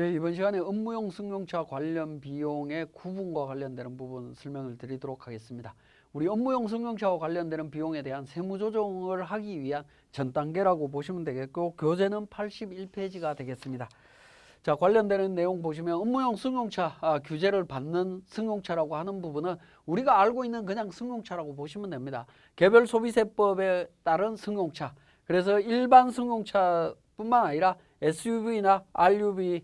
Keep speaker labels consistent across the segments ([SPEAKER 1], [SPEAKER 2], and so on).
[SPEAKER 1] 예, 이번 시간에 업무용 승용차 관련 비용의 구분과 관련되는 부분 설명을 드리도록 하겠습니다. 우리 업무용 승용차와 관련되는 비용에 대한 세무조정을 하기 위한 전 단계라고 보시면 되겠고, 교재는 81페이지가 되겠습니다. 자, 관련되는 내용 보시면 업무용 승용차 규제를 받는 승용차라고 하는 부분은 우리가 알고 있는 그냥 승용차라고 보시면 됩니다. 개별소비세법에 따른 승용차, 그래서 일반 승용차뿐만 아니라 SUV나 RV,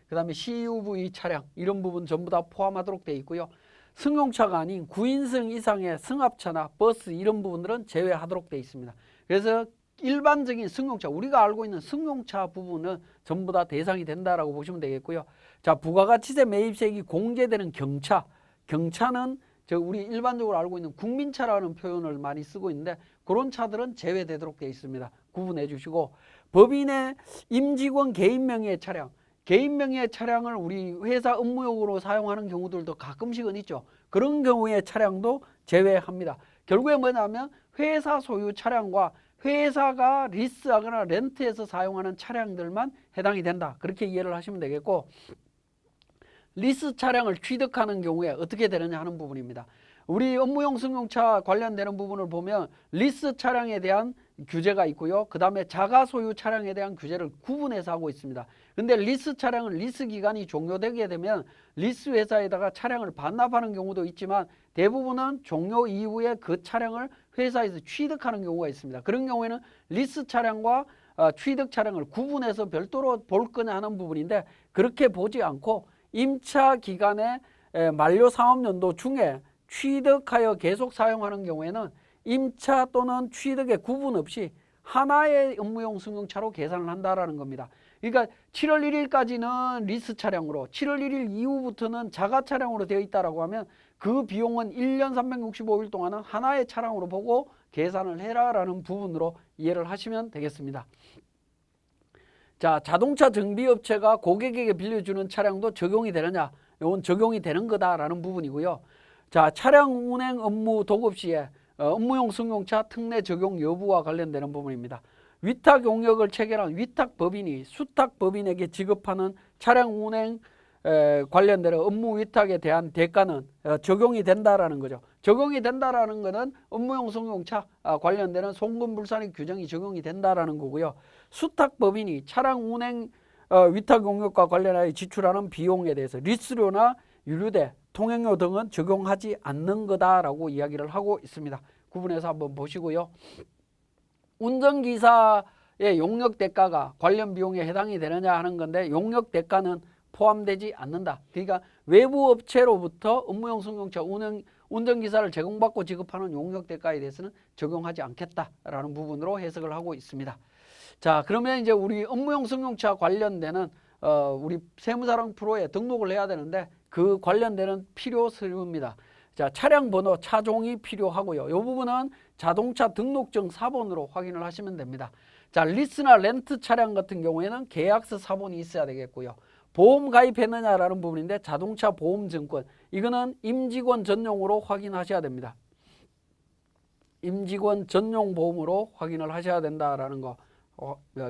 [SPEAKER 1] 그 다음에 CUV 차량 이런 부분 전부 다 포함하도록 되어 있고요. 승용차가 아닌 9인승 이상의 승합차나 버스 이런 부분들은 제외하도록 되어 있습니다. 그래서 일반적인 승용차, 우리가 알고 있는 승용차 부분은 전부 다 대상이 된다라고 보시면 되겠고요. 자, 부가가치세 매입세액이 공제되는 경차는 우리 일반적으로 알고 있는 국민차라는 표현을 많이 쓰고 있는데, 그런 차들은 제외되도록 되어 있습니다. 구분해 주시고, 법인의 임직원 개인 명의의 차량, 개인 명의의 차량을 우리 회사 업무용으로 사용하는 경우들도 가끔씩은 있죠. 그런 경우의 차량도 제외합니다. 결국에 뭐냐면 회사 소유 차량과 회사가 리스하거나 렌트해서 사용하는 차량들만 해당이 된다, 그렇게 이해를 하시면 되겠고, 리스 차량을 취득하는 경우에 어떻게 되느냐 하는 부분입니다. 우리 업무용 승용차 관련되는 부분을 보면 리스 차량에 대한 규제가 있고요. 그 다음에 자가 소유 차량에 대한 규제를 구분해서 하고 있습니다. 근데 리스 차량은 리스 기간이 종료되게 되면 리스 회사에다가 차량을 반납하는 경우도 있지만, 대부분은 종료 이후에 그 차량을 회사에서 취득하는 경우가 있습니다. 그런 경우에는 리스 차량과 취득 차량을 구분해서 별도로 볼 거냐 하는 부분인데, 그렇게 보지 않고 임차 기간의 만료 상업연도 중에 취득하여 계속 사용하는 경우에는 임차 또는 취득의 구분 없이 하나의 업무용 승용차로 계산을 한다라는 겁니다. 그러니까 7월 1일까지는 리스 차량으로, 7월 1일 이후부터는 자가 차량으로 되어 있다라고 하면 그 비용은 1년 365일 동안은 하나의 차량으로 보고 계산을 해라라는 부분으로 이해를 하시면 되겠습니다. 자, 자동차 정비업체가 고객에게 빌려주는 차량도 적용이 되느냐? 이건 적용이 되는 거다라는 부분이고요. 자, 차량 운행 업무 도급 시에 업무용 승용차 특례 적용 여부와 관련되는 부분입니다. 위탁 용역을 체결한 위탁법인이 수탁법인에게 지급하는 차량 운행 관련되는 업무 위탁에 대한 대가는 적용이 된다라는 거죠. 적용이 된다라는 것은 업무용 승용차 관련되는 송금불산의 규정이 적용이 된다라는 거고요. 수탁법인이 차량 운행 위탁 용역과 관련하여 지출하는 비용에 대해서 리스료나 유류대, 통행료 등은 적용하지 않는 거다라고 이야기를 하고 있습니다. 구분해서 한번 보시고요. 운전기사의 용역 대가가 관련 비용에 해당이 되느냐 하는 건데, 용역 대가는 포함되지 않는다. 그러니까 외부 업체로부터 업무용 승용차 운전기사를 제공받고 지급하는 용역 대가에 대해서는 적용하지 않겠다라는 부분으로 해석을 하고 있습니다. 자, 그러면 이제 우리 업무용 승용차 관련되는 우리 세무사랑 프로에 등록을 해야 되는데, 그 관련되는 필요 서류입니다. 자, 차량 번호, 차종이 필요하고요. 이 부분은 자동차 등록증 사본으로 확인을 하시면 됩니다. 자, 리스나 렌트 차량 같은 경우에는 계약서 사본이 있어야 되겠고요. 보험 가입했느냐라는 부분인데, 자동차 보험증권, 이거는 임직원 전용으로 확인하셔야 됩니다. 임직원 전용 보험으로 확인을 하셔야 된다라는 거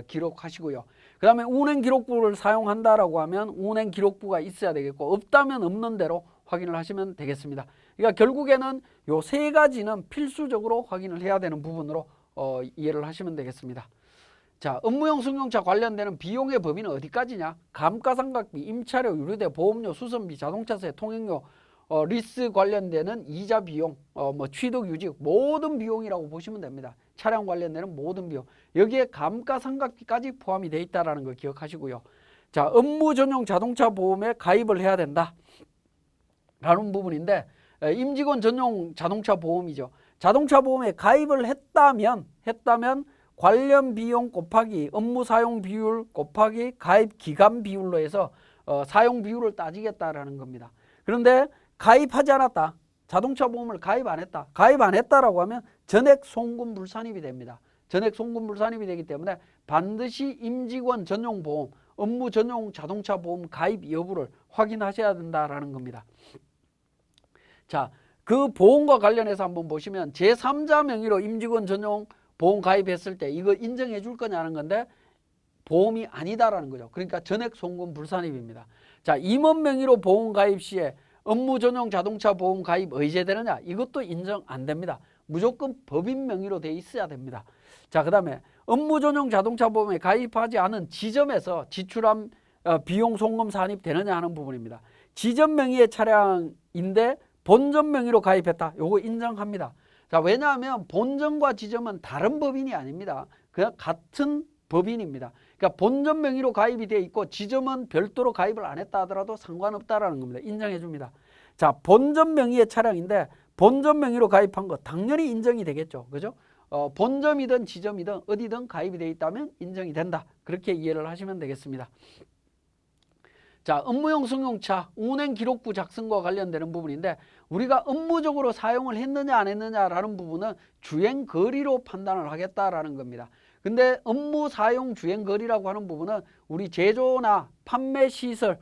[SPEAKER 1] 기록하시고요. 그 다음에 운행 기록부를 사용한다라고 하면 운행 기록부가 있어야 되겠고, 없다면 없는 대로 확인을 하시면 되겠습니다. 그러니까 결국에는 요 세 가지는 필수적으로 확인을 해야 되는 부분으로 이해를 하시면 되겠습니다. 자, 업무용 승용차 관련되는 비용의 범위는 어디까지냐? 감가상각비, 임차료, 유류대, 보험료, 수선비, 자동차세, 통행료, 리스 관련되는 이자 비용, 취득 유지, 모든 비용이라고 보시면 됩니다. 차량 관련되는 모든 비용. 여기에 감가상각비까지 포함이 되어 있다는 걸 기억하시고요. 자, 업무 전용 자동차 보험에 가입을 해야 된다 라는 부분인데, 임직원 전용 자동차 보험이죠. 자동차 보험에 가입을 했다면 관련 비용 곱하기 업무 사용 비율 곱하기 가입 기간 비율로 해서 사용 비율을 따지겠다라는 겁니다. 그런데 가입하지 않았다, 자동차 보험을 가입 안 했다라고 하면 전액 송금 불산입이 됩니다. 전액 송금 불산입이 되기 때문에 반드시 임직원 전용 보험, 업무 전용 자동차 보험 가입 여부를 확인하셔야 된다라는 겁니다. 자, 그 보험과 관련해서 한번 보시면 제3자 명의로 임직원 전용 보험 가입했을 때 이거 인정해 줄 거냐는 건데, 보험이 아니다라는 거죠. 그러니까 전액 송금 불산입입니다. 자, 임원 명의로 보험 가입 시에 업무 전용 자동차 보험 가입 의제되느냐? 이것도 인정 안 됩니다. 무조건 법인 명의로 돼 있어야 됩니다. 자, 그 다음에 업무 전용 자동차 보험에 가입하지 않은 지점에서 지출한 비용 송금 산입되느냐 하는 부분입니다. 지점 명의의 차량인데 본점 명의로 가입했다. 요거 인정합니다. 자, 왜냐하면 본점과 지점은 다른 법인이 아닙니다. 그냥 같은 법인입니다. 그러니까 본점 명의로 가입이 되어 있고 지점은 별도로 가입을 안 했다 하더라도 상관없다라는 겁니다. 인정해 줍니다. 자, 본점 명의의 차량인데 본점 명의로 가입한 거 당연히 인정이 되겠죠. 그죠? 본점이든 지점이든 어디든 가입이 되어 있다면 인정이 된다. 그렇게 이해를 하시면 되겠습니다. 자, 업무용 승용차 운행 기록부 작성과 관련되는 부분인데 우리가 업무적으로 사용을 했느냐 안 했느냐라는 부분은 주행거리로 판단을 하겠다라는 겁니다. 근데 업무 사용 주행거리라고 하는 부분은 우리 제조나 판매 시설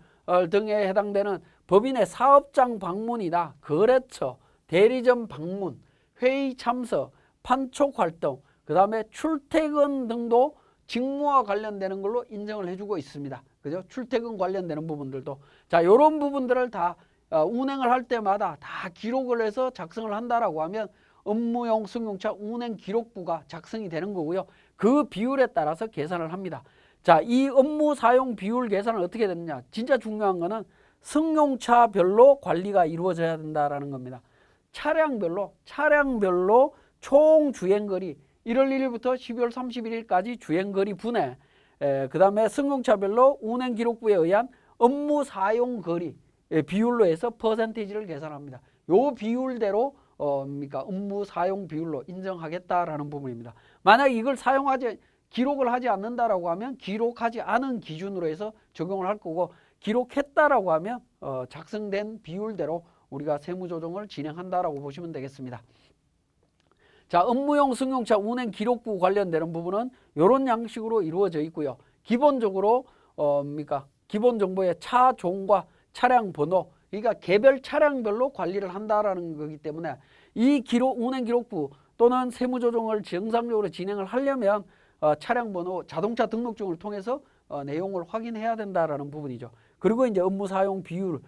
[SPEAKER 1] 등에 해당되는 법인의 사업장 방문이나 거래처, 대리점 방문, 회의 참석, 판촉 활동, 그 다음에 출퇴근 등도 직무와 관련되는 걸로 인정을 해주고 있습니다. 그죠? 출퇴근 관련되는 부분들도. 자, 요런 부분들을 다 운행을 할 때마다 다 기록을 해서 작성을 한다라고 하면 업무용 승용차 운행 기록부가 작성이 되는 거고요. 그 비율에 따라서 계산을 합니다. 자, 이 업무 사용 비율 계산을 어떻게 되느냐? 진짜 중요한 거는 승용차별로 관리가 이루어져야 된다라는 겁니다. 차량별로 총 주행거리 1월 1일부터 12월 31일까지 주행거리 분해, 그 다음에 승용차별로 운행기록부에 의한 업무 사용거리 비율로 해서 퍼센티지를 계산합니다. 요 비율대로 업무 사용 비율로 인정하겠다라는 부분입니다. 만약 이걸 기록을 하지 않는다라고 하면 기록하지 않은 기준으로 해서 적용을 할 거고, 기록했다라고 하면 작성된 비율대로 우리가 세무조정을 진행한다라고 보시면 되겠습니다. 자, 업무용 승용차 운행 기록부 관련되는 부분은 이런 양식으로 이루어져 있고요. 기본적으로 기본 정보의 차 종과 차량 번호, 그러니까 개별 차량별로 관리를 한다라는 거기 때문에 이 운행 기록부 또는 세무조정을 정상적으로 진행을 하려면 차량 번호, 자동차 등록증을 통해서 내용을 확인해야 된다라는 부분이죠. 그리고 이제 업무 사용 비율,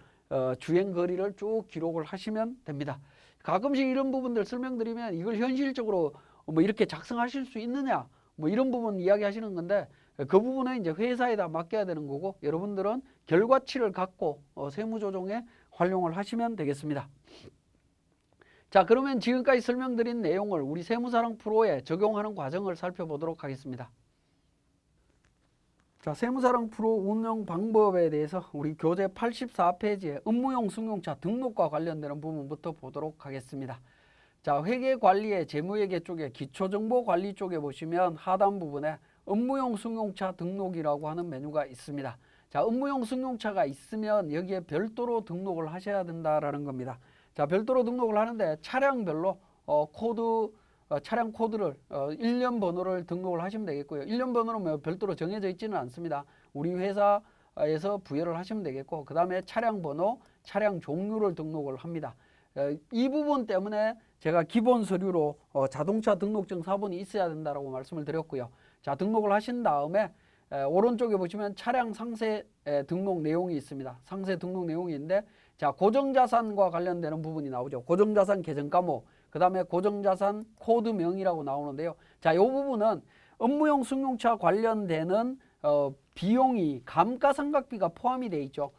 [SPEAKER 1] 주행 거리를 쭉 기록을 하시면 됩니다. 가끔씩 이런 부분들 설명드리면 이걸 현실적으로 뭐 이렇게 작성하실 수 있느냐, 뭐 이런 부분 이야기하시는 건데, 그 부분은 이제 회사에다 맡겨야 되는 거고, 여러분들은 결과치를 갖고 세무조정에 활용을 하시면 되겠습니다. 자, 그러면 지금까지 설명드린 내용을 우리 세무사랑 프로에 적용하는 과정을 살펴보도록 하겠습니다. 자, 세무사랑 프로 운영 방법에 대해서 우리 교재 84페이지에 업무용 승용차 등록과 관련되는 부분부터 보도록 하겠습니다. 자, 회계관리의 재무회계 쪽에 기초정보관리 쪽에 보시면 하단 부분에 업무용 승용차 등록이라고 하는 메뉴가 있습니다. 자, 업무용 승용차가 있으면 여기에 별도로 등록을 하셔야 된다라는 겁니다. 자, 별도로 등록을 하는데 차량별로 차량 코드를 1년 번호를 등록을 하시면 되겠고요. 1년 번호는 뭐 별도로 정해져 있지는 않습니다. 우리 회사에서 부여를 하시면 되겠고, 그 다음에 차량 번호, 차량 종류를 등록을 합니다. 이 부분 때문에 제가 기본 서류로 자동차 등록증 사본이 있어야 된다라고 말씀을 드렸고요. 자, 등록을 하신 다음에 오른쪽에 보시면 차량 상세 등록 내용이 있습니다. 상세 등록 내용이 있는데, 자, 고정자산과 관련되는 부분이 나오죠. 고정자산 계정 과목, 그 다음에 고정자산 코드명이라고 나오는데요. 자, 이 부분은 업무용 승용차 관련되는 비용이 감가상각비가 포함이 되어 있죠.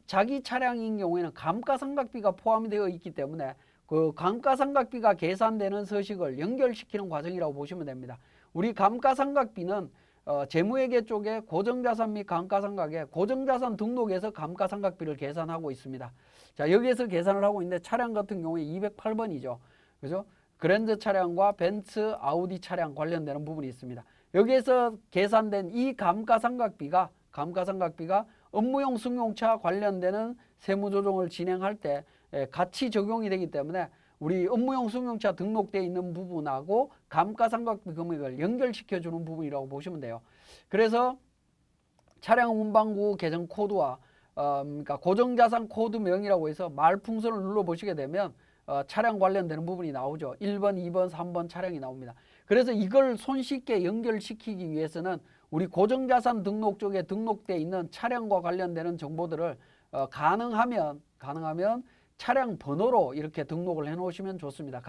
[SPEAKER 1] 자기 차량인 경우에는 감가상각비가 포함이 되어 있기 때문에 그 감가상각비가 계산되는 서식을 연결시키는 과정이라고 보시면 됩니다. 우리 감가상각비는 재무회계 쪽에 고정자산 및 감가상각에 고정자산 등록에서 감가상각비를 계산하고 있습니다. 자, 여기에서 계산을 하고 있는데 차량 같은 경우에 208번이죠. 그죠? 그랜저 차량과 벤츠, 아우디 차량 관련되는 부분이 있습니다. 여기에서 계산된 이 감가상각비가 업무용 승용차 관련되는 세무조정을 진행할 때 같이 적용이 되기 때문에 우리 업무용 승용차 등록되어 있는 부분하고 감가상각비 금액을 연결시켜주는 부분이라고 보시면 돼요. 그래서 차량 운반구 계정 코드와 그러니까 고정자산 코드명이라고 해서 말풍선을 눌러보시게 되면 차량 관련되는 부분이 나오죠. 1번, 2번, 3번 차량이 나옵니다. 그래서 이걸 손쉽게 연결시키기 위해서는 우리 고정자산 등록 쪽에 등록되어 있는 차량과 관련되는 정보들을 가능하면 차량 번호로 이렇게 등록을 해 놓으시면 좋습니다.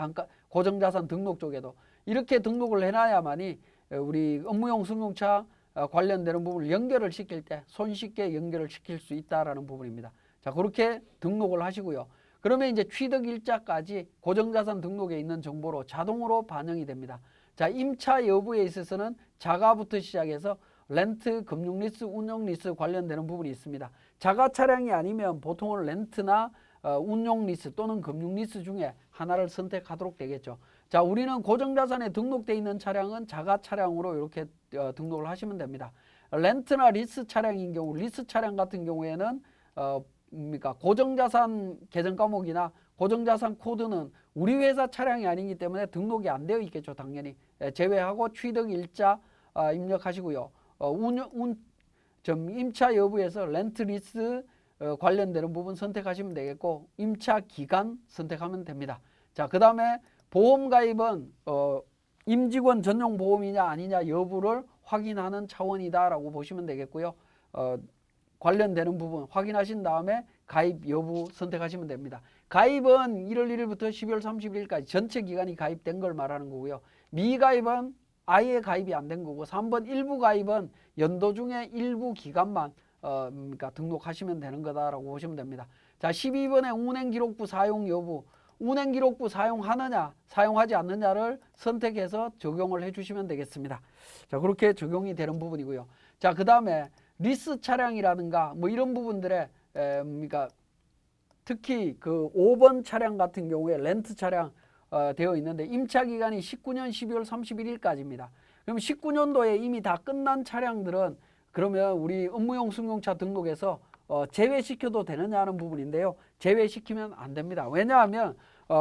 [SPEAKER 1] 고정자산 등록 쪽에도 이렇게 등록을 해놔야만이 우리 업무용 승용차 관련되는 부분을 연결을 시킬 때 손쉽게 연결을 시킬 수 있다라는 부분입니다. 자, 그렇게 등록을 하시고요. 그러면 이제 취득일자까지 고정자산 등록에 있는 정보로 자동으로 반영이 됩니다. 자, 임차 여부에 있어서는 자가부터 시작해서 렌트, 금융리스, 운용리스 관련되는 부분이 있습니다. 자가 차량이 아니면 보통은 렌트나 운용리스 또는 금융리스 중에 하나를 선택하도록 되겠죠. 자, 우리는 고정자산에 등록되어 있는 차량은 자가 차량으로 이렇게 등록을 하시면 됩니다. 렌트나 리스 차량인 경우, 리스 차량 같은 경우에는 고정자산 계정 과목이나 고정자산 코드는 우리 회사 차량이 아니기 때문에 등록이 안 되어 있겠죠. 당연히 제외하고 취득일자 입력하시고요. 임차 여부에서 렌트 리스 관련되는 부분 선택하시면 되겠고 임차 기간 선택하면 됩니다. 자, 그 다음에 보험 가입은 임직원 전용 보험이냐 아니냐 여부를 확인하는 차원이다라고 보시면 되겠고요. 관련되는 부분 확인하신 다음에 가입 여부 선택하시면 됩니다. 가입은 1월 1일부터 12월 31일까지 전체 기간이 가입된 걸 말하는 거고요. 미가입은 아예 가입이 안 된 거고 3번 일부 가입은 연도 중에 일부 기간만 등록하시면 되는 거다라고 보시면 됩니다. 자, 12번에 운행기록부 사용 여부, 운행기록부 사용하느냐 사용하지 않느냐를 선택해서 적용을 해주시면 되겠습니다. 자, 그렇게 적용이 되는 부분이고요. 자, 그 다음에 리스 차량이라든가 뭐 이런 부분들에 특히 그 5번 차량 같은 경우에 렌트 차량 되어 있는데 임차 기간이 19년 12월 31일까지입니다. 그럼 19년도에 이미 다 끝난 차량들은 그러면 우리 업무용 승용차 등록에서 제외시켜도 되느냐 하는 부분인데요. 제외시키면 안 됩니다. 왜냐하면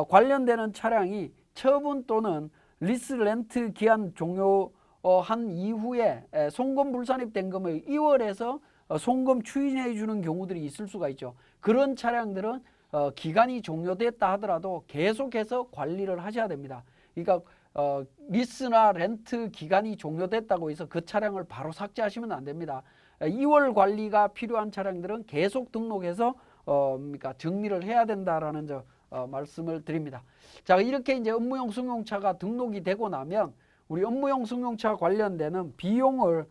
[SPEAKER 1] 관련되는 차량이 처분 또는 리스 렌트 기한 종료한 이후에 송금 불산입된 금을 2월에서 송금 추인해 주는 경우들이 있을 수가 있죠. 그런 차량들은 기간이 종료됐다 하더라도 계속해서 관리를 하셔야 됩니다. 그러니까 리스나 렌트 기간이 종료됐다고 해서 그 차량을 바로 삭제하시면 안 됩니다. 2월 관리가 필요한 차량들은 계속 등록해서 정리를 해야 된다라는 말씀을 드립니다. 자, 이렇게 이제 업무용 승용차가 등록이 되고 나면 우리 업무용 승용차 관련되는 비용을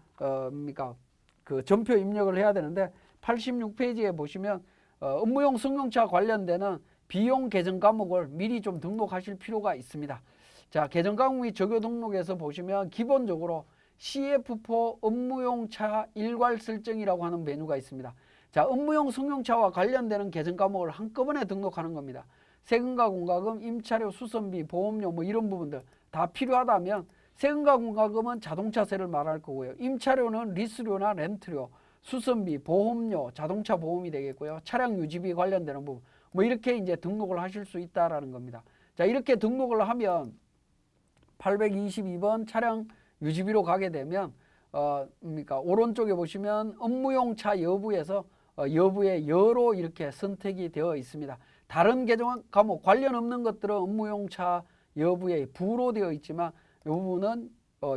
[SPEAKER 1] 그 전표 입력을 해야 되는데 86페이지에 보시면 업무용 승용차 관련되는 비용 계정 과목을 미리 좀 등록하실 필요가 있습니다. 자, 계정 과목 및 적용 등록에서 보시면 기본적으로 CF4 업무용 차 일괄 설정이라고 하는 메뉴가 있습니다. 자, 업무용 승용차와 관련되는 계정 과목을 한꺼번에 등록하는 겁니다. 세금과 공과금, 임차료, 수선비, 보험료 뭐 이런 부분들 다 필요하다면 세금과 공과금은 자동차세를 말할 거고요. 임차료는 리스료나 렌트료, 수선비, 보험료, 자동차 보험이 되겠고요. 차량 유지비 관련되는 부분 뭐 이렇게 이제 등록을 하실 수 있다라는 겁니다. 자, 이렇게 등록을 하면 822번 차량 유지비로 가게 되면 오른쪽에 보시면 업무용 차 여부에서 여부의 여로 이렇게 선택이 되어 있습니다. 다른 계정 과목 관련 없는 것들은 업무용 차 여부에 부로 되어 있지만 이 부분은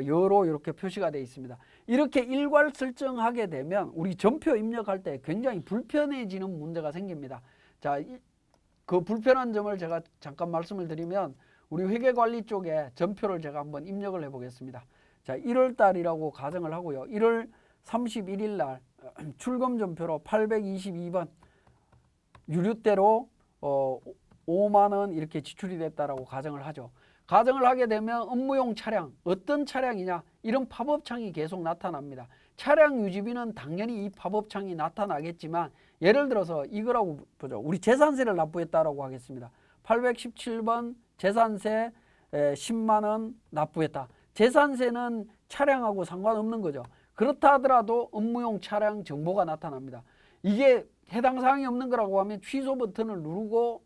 [SPEAKER 1] 여로 이렇게 표시가 되어 있습니다. 이렇게 일괄 설정하게 되면 우리 전표 입력할 때 굉장히 불편해지는 문제가 생깁니다. 자, 그 불편한 점을 제가 잠깐 말씀을 드리면 우리 회계관리 쪽에 전표를 제가 한번 입력을 해 보겠습니다. 자, 1월 달이라고 가정을 하고요. 1월 31일 날 출금 전표로 822번 유류대로 5만 원 이렇게 지출이 됐다라고 가정을 하죠. 가정을 하게 되면 업무용 차량, 어떤 차량이냐 이런 팝업창이 계속 나타납니다. 차량 유지비는 당연히 이 팝업창이 나타나겠지만 예를 들어서 이거라고 보죠. 우리 재산세를 납부했다라고 하겠습니다. 817번 재산세 10만 원 납부했다. 재산세는 차량하고 상관없는 거죠. 그렇다 하더라도 업무용 차량 정보가 나타납니다. 이게 해당 사항이 없는 거라고 하면 취소 버튼을 누르고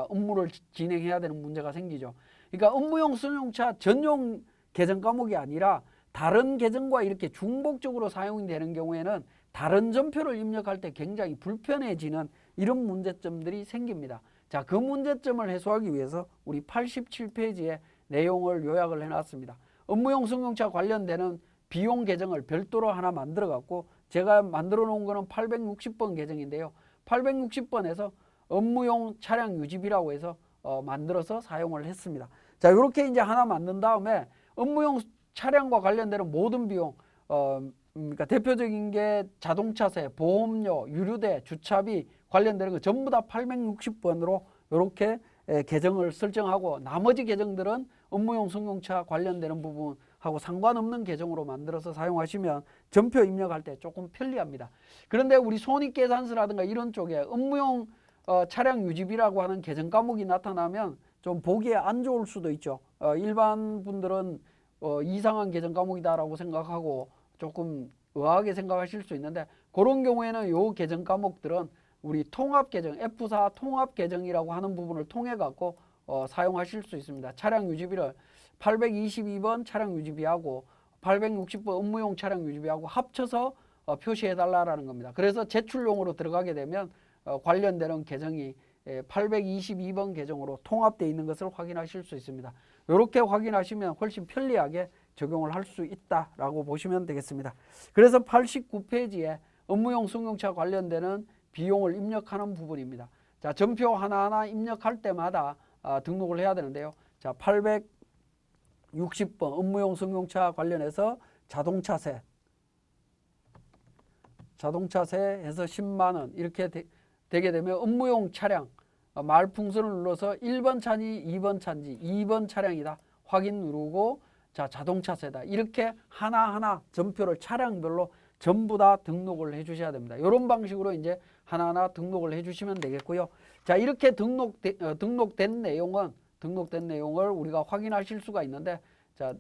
[SPEAKER 1] 업무를 진행해야 되는 문제가 생기죠. 그러니까 업무용 승용차 전용 계정 과목이 아니라 다른 계정과 이렇게 중복적으로 사용이 되는 경우에는 다른 전표를 입력할 때 굉장히 불편해지는 이런 문제점들이 생깁니다. 자, 그 문제점을 해소하기 위해서 우리 87페이지에 내용을 요약을 해놨습니다. 업무용 승용차 관련되는 비용 계정을 별도로 하나 만들어 갖고 제가 만들어 놓은 거는 860번 계정인데요. 860번에서 업무용 차량 유지비라고 해서 만들어서 사용을 했습니다. 자, 이렇게 이제 하나 만든 다음에 업무용 차량과 관련되는 모든 비용, 그러니까 대표적인 게 자동차세, 보험료, 유류대, 주차비 관련되는 거 전부 다 860번으로 이렇게 계정을 설정하고 나머지 계정들은 업무용 승용차 관련되는 부분하고 상관없는 계정으로 만들어서 사용하시면 전표 입력할 때 조금 편리합니다. 그런데 우리 손익계산서라든가 이런 쪽에 업무용 차량 유지비라고 하는 계정 과목이 나타나면 좀 보기에 안 좋을 수도 있죠. 일반 분들은 이상한 계정 과목이다라고 생각하고 조금 의아하게 생각하실 수 있는데 그런 경우에는 요 계정 과목들은 우리 통합계정, F4 통합계정이라고 하는 부분을 통해 갖고 사용하실 수 있습니다. 차량 유지비를 822번 차량 유지비하고 860번 업무용 차량 유지비하고 합쳐서 표시해 달라라는 겁니다. 그래서 제출용으로 들어가게 되면 관련되는 계정이 822번 계정으로 통합되어 있는 것을 확인하실 수 있습니다. 이렇게 확인하시면 훨씬 편리하게 적용을 할 수 있다라고 보시면 되겠습니다. 그래서 89페이지에 업무용 승용차 관련되는 비용을 입력하는 부분입니다. 자, 전표 하나하나 입력할 때마다 등록을 해야 되는데요. 자, 860번 업무용 승용차 관련해서 자동차세 해서 10만 원 이렇게 되게 되면 업무용 차량 말풍선을 눌러서 1번 차인지 2번 차인지 2번 차량이다 확인 누르고 자, 자동차세다 이렇게 하나하나 전표를 차량별로 전부 다 등록을 해 주셔야 됩니다. 이런 방식으로 이제 하나하나 등록을 해 주시면 되겠고요. 자, 이렇게 등록된 내용을 우리가 확인하실 수가 있는데 자,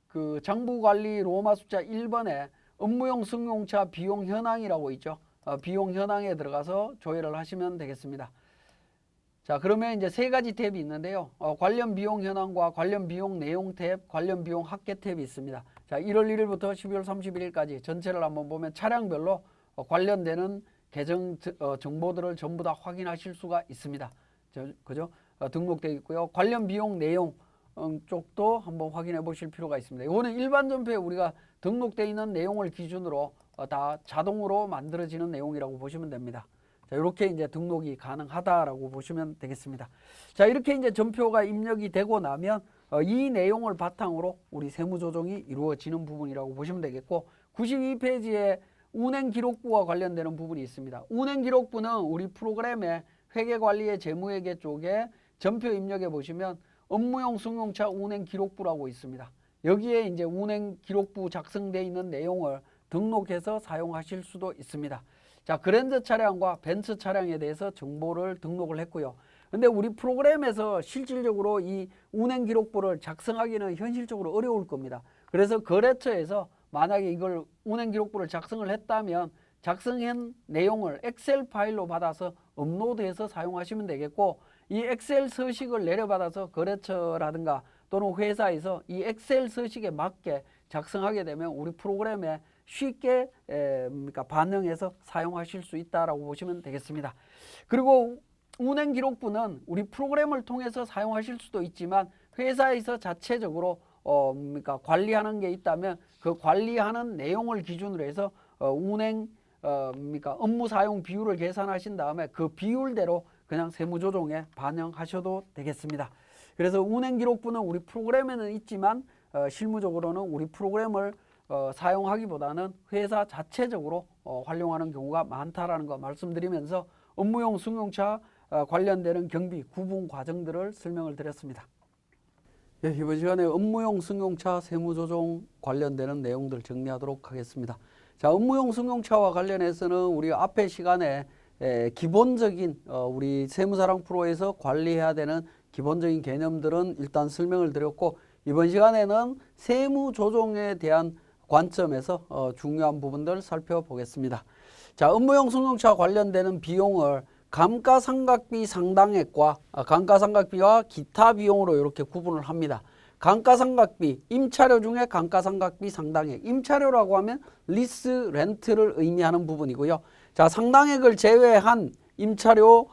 [SPEAKER 1] 그 장부관리 로마 숫자 1번에 업무용 승용차 비용 현황이라고 있죠. 비용 현황에 들어가서 조회를 하시면 되겠습니다. 자, 그러면 이제 세 가지 탭이 있는데요. 관련 비용 현황과 관련 비용 내용 탭, 관련 비용 합계 탭이 있습니다. 자, 1월 1일부터 12월 31일까지 전체를 한번 보면 차량별로 관련되는 계정 정보들을 전부 다 확인하실 수가 있습니다. 그죠? 등록되어 있고요. 관련 비용 내용 쪽도 한번 확인해 보실 필요가 있습니다. 이거는 일반 전표에 우리가 등록되어 있는 내용을 기준으로 다 자동으로 만들어지는 내용이라고 보시면 됩니다. 자, 이렇게 이제 등록이 가능하다라고 보시면 되겠습니다. 자, 이렇게 이제 전표가 입력이 되고 나면 이 내용을 바탕으로 우리 세무조정이 이루어지는 부분이라고 보시면 되겠고 92페이지에 운행기록부와 관련되는 부분이 있습니다. 운행기록부는 우리 프로그램의 회계관리의 재무회계 쪽에 전표 입력해 보시면 업무용 승용차 운행기록부라고 있습니다. 여기에 이제 운행기록부 작성되어 있는 내용을 등록해서 사용하실 수도 있습니다. 자, 그랜저 차량과 벤츠 차량에 대해서 정보를 등록을 했고요. 근데 우리 프로그램에서 실질적으로 이 운행기록부를 작성하기는 현실적으로 어려울 겁니다. 그래서 거래처에서 만약에 이걸 운행기록부를 작성을 했다면 작성한 내용을 엑셀 파일로 받아서 업로드해서 사용하시면 되겠고 이 엑셀 서식을 내려받아서 거래처라든가 또는 회사에서 이 엑셀 서식에 맞게 작성하게 되면 우리 프로그램에 쉽게 반영해서 사용하실 수 있다라고 보시면 되겠습니다. 그리고 운행기록부는 우리 프로그램을 통해서 사용하실 수도 있지만 회사에서 자체적으로 관리하는 게 있다면 그 관리하는 내용을 기준으로 해서 업무 사용 비율을 계산하신 다음에 그 비율대로 그냥 세무조정에 반영하셔도 되겠습니다. 그래서 운행기록부는 우리 프로그램에는 있지만 실무적으로는 우리 프로그램을 사용하기보다는 회사 자체적으로 활용하는 경우가 많다라는 거 말씀드리면서 업무용 승용차 관련되는 경비 구분 과정들을 설명을 드렸습니다. 예, 이번 시간에 업무용 승용차 세무조정 관련되는 내용들 정리하도록 하겠습니다. 자, 업무용 승용차와 관련해서는 우리 앞에 시간에 기본적인 우리 세무사랑 프로에서 관리해야 되는 기본적인 개념들은 일단 설명을 드렸고 이번 시간에는 세무조정에 대한 관점에서 중요한 부분들 살펴보겠습니다. 자, 업무용 승용차 관련되는 비용을 감가상각비 상당액과 감가상각비와 기타 비용으로 이렇게 구분을 합니다. 감가상각비, 임차료 중에 감가상각비 상당액, 임차료라고 하면 리스, 렌트를 의미하는 부분이고요. 자, 상당액을 제외한 임차료,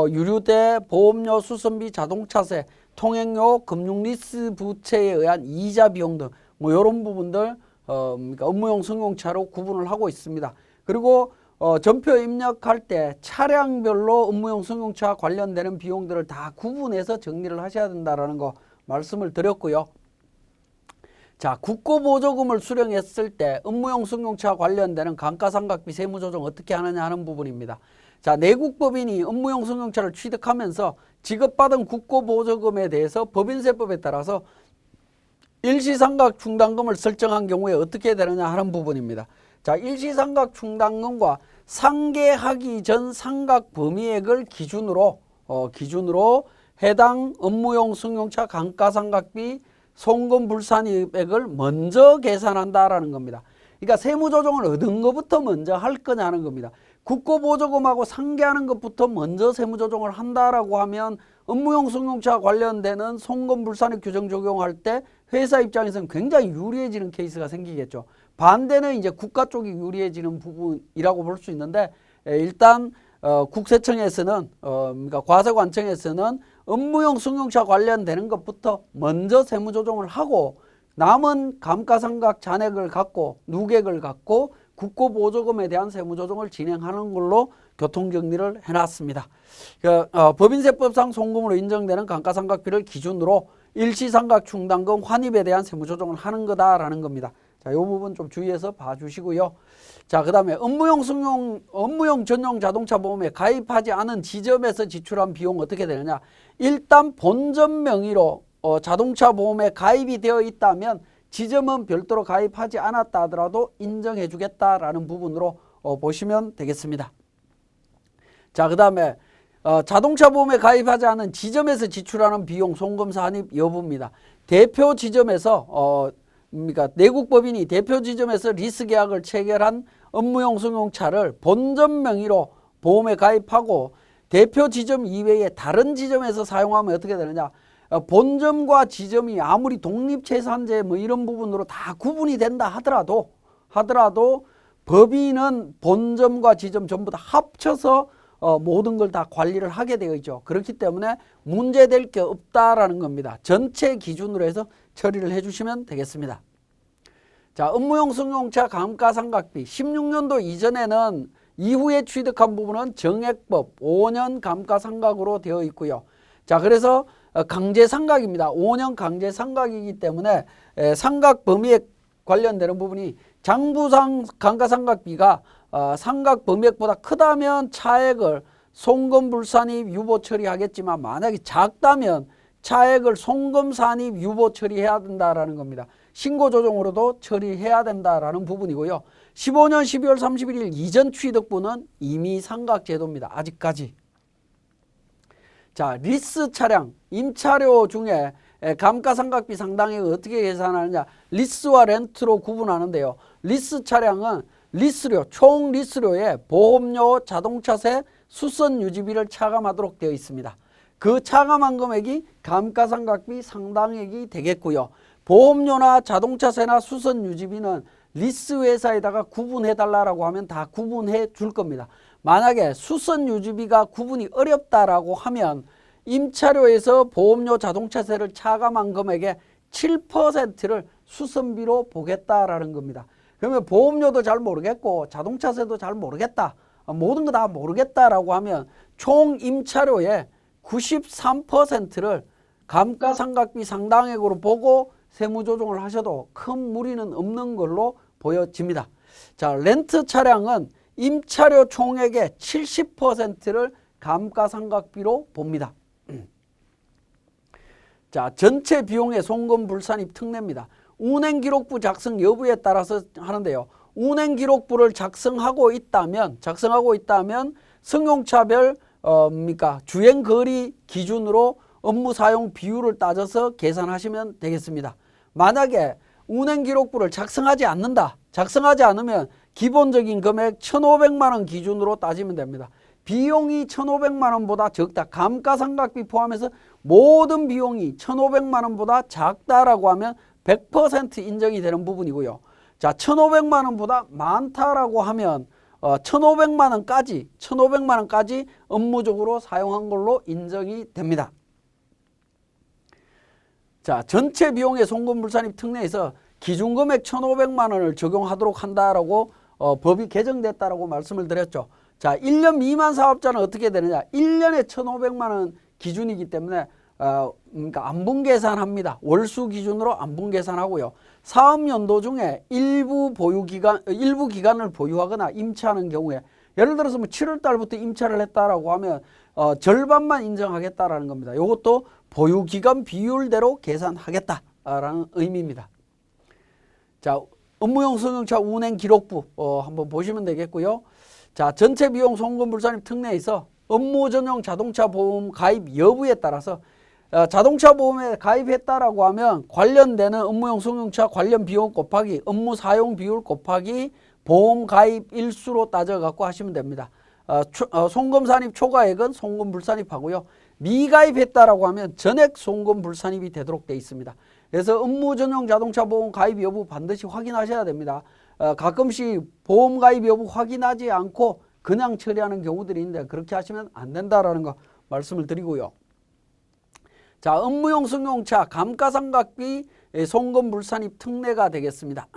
[SPEAKER 1] 유류대, 보험료, 수선비, 자동차세, 통행료, 금융리스 부채에 의한 이자 비용 등 뭐 이런 부분들 그러니까 업무용 승용차로 구분을 하고 있습니다. 그리고 전표 입력할 때 차량별로 업무용 승용차 관련되는 비용들을 다 구분해서 정리를 하셔야 된다라는 거 말씀을 드렸고요. 자, 국고보조금을 수령했을 때 업무용 승용차 관련되는 감가상각비 세무조정 어떻게 하느냐 하는 부분입니다. 자, 내국법인이 업무용 승용차를 취득하면서 지급받은 국고보조금에 대해서 법인세법에 따라서 일시상각 충당금을 설정한 경우에 어떻게 되느냐 하는 부분입니다. 자, 일시상각 충당금과 상계하기 전 상각 범위액을 기준으로 해당 업무용 승용차 감가상각비 송금 불산입액을 먼저 계산한다라는 겁니다. 그러니까 세무조정을 얻은 것부터 먼저 할 거냐는 겁니다. 국고보조금하고 상계하는 것부터 먼저 세무조정을 한다라고 하면 업무용 승용차 관련되는 송금 불산입 규정 적용할 때 회사 입장에서는 굉장히 유리해지는 케이스가 생기겠죠. 반대는 이제 국가 쪽이 유리해지는 부분이라고 볼 수 있는데, 일단 국세청에서는 그러니까 과세관청에서는 업무용 승용차 관련되는 것부터 먼저 세무조정을 하고 남은 감가상각 잔액을 갖고 누객을 갖고 국고보조금에 대한 세무조정을 진행하는 걸로 교통정리를 해놨습니다. 법인세법상 송금으로 인정되는 감가상각비를 기준으로 일시상각 충당금 환입에 대한 세무조정을 하는 거다라는 겁니다. 자, 이 부분 좀 주의해서 봐주시고요. 자, 그 다음에 업무용 전용 자동차 보험에 가입하지 않은 지점에서 지출한 비용 어떻게 되느냐. 일단 본점 명의로 자동차 보험에 가입이 되어 있다면 지점은 별도로 가입하지 않았다 하더라도 인정해 주겠다라는 부분으로 보시면 되겠습니다. 자, 그 다음에 자동차 보험에 가입하지 않은 지점에서 지출하는 비용 송금 산입 여부입니다. 대표 지점에서 그러니까 내국법인이 대표 지점에서 리스 계약을 체결한 업무용 승용차를 본점 명의로 보험에 가입하고 대표 지점 이외에 다른 지점에서 사용하면 어떻게 되느냐. 본점과 지점이 아무리 독립체산제 뭐 이런 부분으로 다 구분이 된다 하더라도 법인은 본점과 지점 전부 다 합쳐서 모든 걸 다 관리를 하게 되어 있죠. 그렇기 때문에 문제될 게 없다라는 겁니다. 전체 기준으로 해서 처리를 해주시면 되겠습니다. 자, 업무용 승용차 감가상각비 16년도 이전에는 이후에 취득한 부분은 정액법 5년 감가상각으로 되어 있고요. 자, 그래서 강제상각입니다. 5년 강제상각이기 때문에 상각 범위에 관련되는 부분이 장부상 감가상각비가 상각 범위액보다 크다면 차액을 송금 불산입 유보 처리하겠지만 만약에 작다면 차액을 송금 산입 유보 처리해야 된다라는 겁니다. 신고 조정으로도 처리해야 된다라는 부분이고요. 15년 12월 31일 이전 취득분은 이미 상각 제도입니다. 아직까지. 자, 리스 차량, 임차료 중에 감가상각비 상당액을 어떻게 계산하느냐. 리스와 렌트로 구분하는데요. 리스 차량은 리스료, 총 리스료에 보험료, 자동차세, 수선 유지비를 차감하도록 되어 있습니다. 그 차감한 금액이 감가상각비 상당액이 되겠고요. 보험료나 자동차세나 수선 유지비는 리스 회사에다가 구분해 달라고 하면 다 구분해 줄 겁니다. 만약에 수선 유지비가 구분이 어렵다라고 하면 임차료에서 보험료, 자동차세를 차감한 금액의 7%를 수선비로 보겠다라는 겁니다. 그러면 보험료도 잘 모르겠고 자동차세도 잘 모르겠다, 모든 거 다 모르겠다라고 하면 총 임차료의 93%를 감가상각비 상당액으로 보고 세무조정을 하셔도 큰 무리는 없는 걸로 보여집니다. 자, 렌트 차량은 임차료 총액의 70%를 감가상각비로 봅니다. 자, 전체 비용의 송금 불산입 특례입니다. 운행기록부 작성 여부에 따라서 하는데요. 운행기록부를 작성하고 있다면 승용차별 주행거리 기준으로 업무 사용 비율을 따져서 계산하시면 되겠습니다. 만약에 운행기록부를 작성하지 않으면 기본적인 금액 1,500만 원 기준으로 따지면 됩니다. 비용이 1,500만 원보다 적다, 감가상각비 포함해서 모든 비용이 1,500만 원보다 작다라고 하면 100% 인정이 되는 부분이고요. 자, 1,500만 원보다 많다라고 하면 1,500만 원까지 업무적으로 사용한 걸로 인정이 됩니다. 자, 전체 비용의 송금 불산입 특례에서 기준금액 1,500만 원을 적용하도록 한다라고 법이 개정됐다라고 말씀을 드렸죠. 자, 1년 미만 사업자는 어떻게 되느냐? 1년에 1,500만 원 기준이기 때문에 그러니까 안분 계산합니다. 월수 기준으로 안분 계산하고요. 사업연도 중에 일부 기간을 보유하거나 임차하는 경우에 예를 들어서 뭐 7월 달부터 임차를 했다라고 하면 절반만 인정하겠다라는 겁니다. 이것도 보유기간 비율대로 계산하겠다라는 의미입니다. 자, 업무용 승용차 운행 기록부 한번 보시면 되겠고요. 자, 전체 비용 송금불산입 특례에서 업무 전용 자동차 보험 가입 여부에 따라서 자동차 보험에 가입했다라고 하면 관련되는 업무용 승용차 관련 비용 곱하기 업무 사용 비율 곱하기 보험 가입 일수로 따져갖고 하시면 됩니다. 송금 산입 초과액은 송금 불산입하고요. 미가입했다라고 하면 전액 송금 불산입이 되도록 되어 있습니다. 그래서 업무 전용 자동차 보험 가입 여부 반드시 확인하셔야 됩니다. 가끔씩 보험 가입 여부 확인하지 않고 그냥 처리하는 경우들이 있는데 그렇게 하시면 안 된다라는 거 말씀을 드리고요. 자, 업무용 승용차 감가상각비 송금 불산입 특례가 되겠습니다.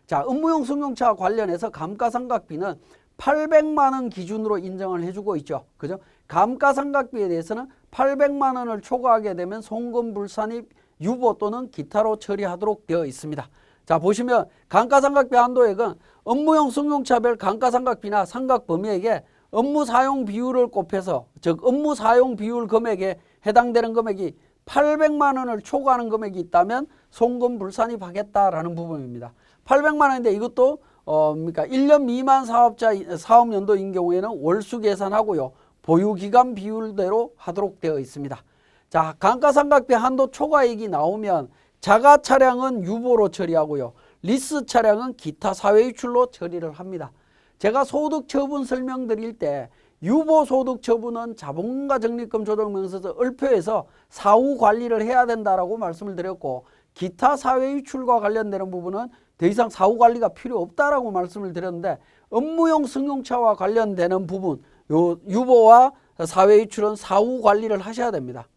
[SPEAKER 1] 자, 업무용 승용차 관련해서 감가상각비는 800만 원 기준으로 인정을 해주고 있죠. 그죠? 감가상각비에 대해서는 800만 원을 초과하게 되면 송금 불산입 유보 또는 기타로 처리하도록 되어 있습니다. 자, 보시면 감가상각비 한도액은 업무용 승용차별 감가상각비나 상각 범위액에 업무 사용 비율을 곱해서 즉 업무 사용 비율 금액에 해당되는 금액이 800만 원을 초과하는 금액이 있다면 송금 불산입하겠다라는 부분입니다. 800만 원인데 이것도 그러니까 1년 미만 사업자 사업연도인 경우에는 월수 계산하고요. 보유기간 비율대로 하도록 되어 있습니다. 자, 감가상각비 한도 초과액이 나오면 자가 차량은 유보로 처리하고요. 리스 차량은 기타 사회유출로 처리를 합니다. 제가 소득 처분 설명드릴 때 유보 소득 처분은 자본가 적립금 조정명세서 을표에서 사후 관리를 해야 된다라고 말씀을 드렸고 기타 사회유출과 관련되는 부분은 더 이상 사후 관리가 필요 없다라고 말씀을 드렸는데 업무용 승용차와 관련되는 부분 요 유보와 사회유출은 사후 관리를 하셔야 됩니다.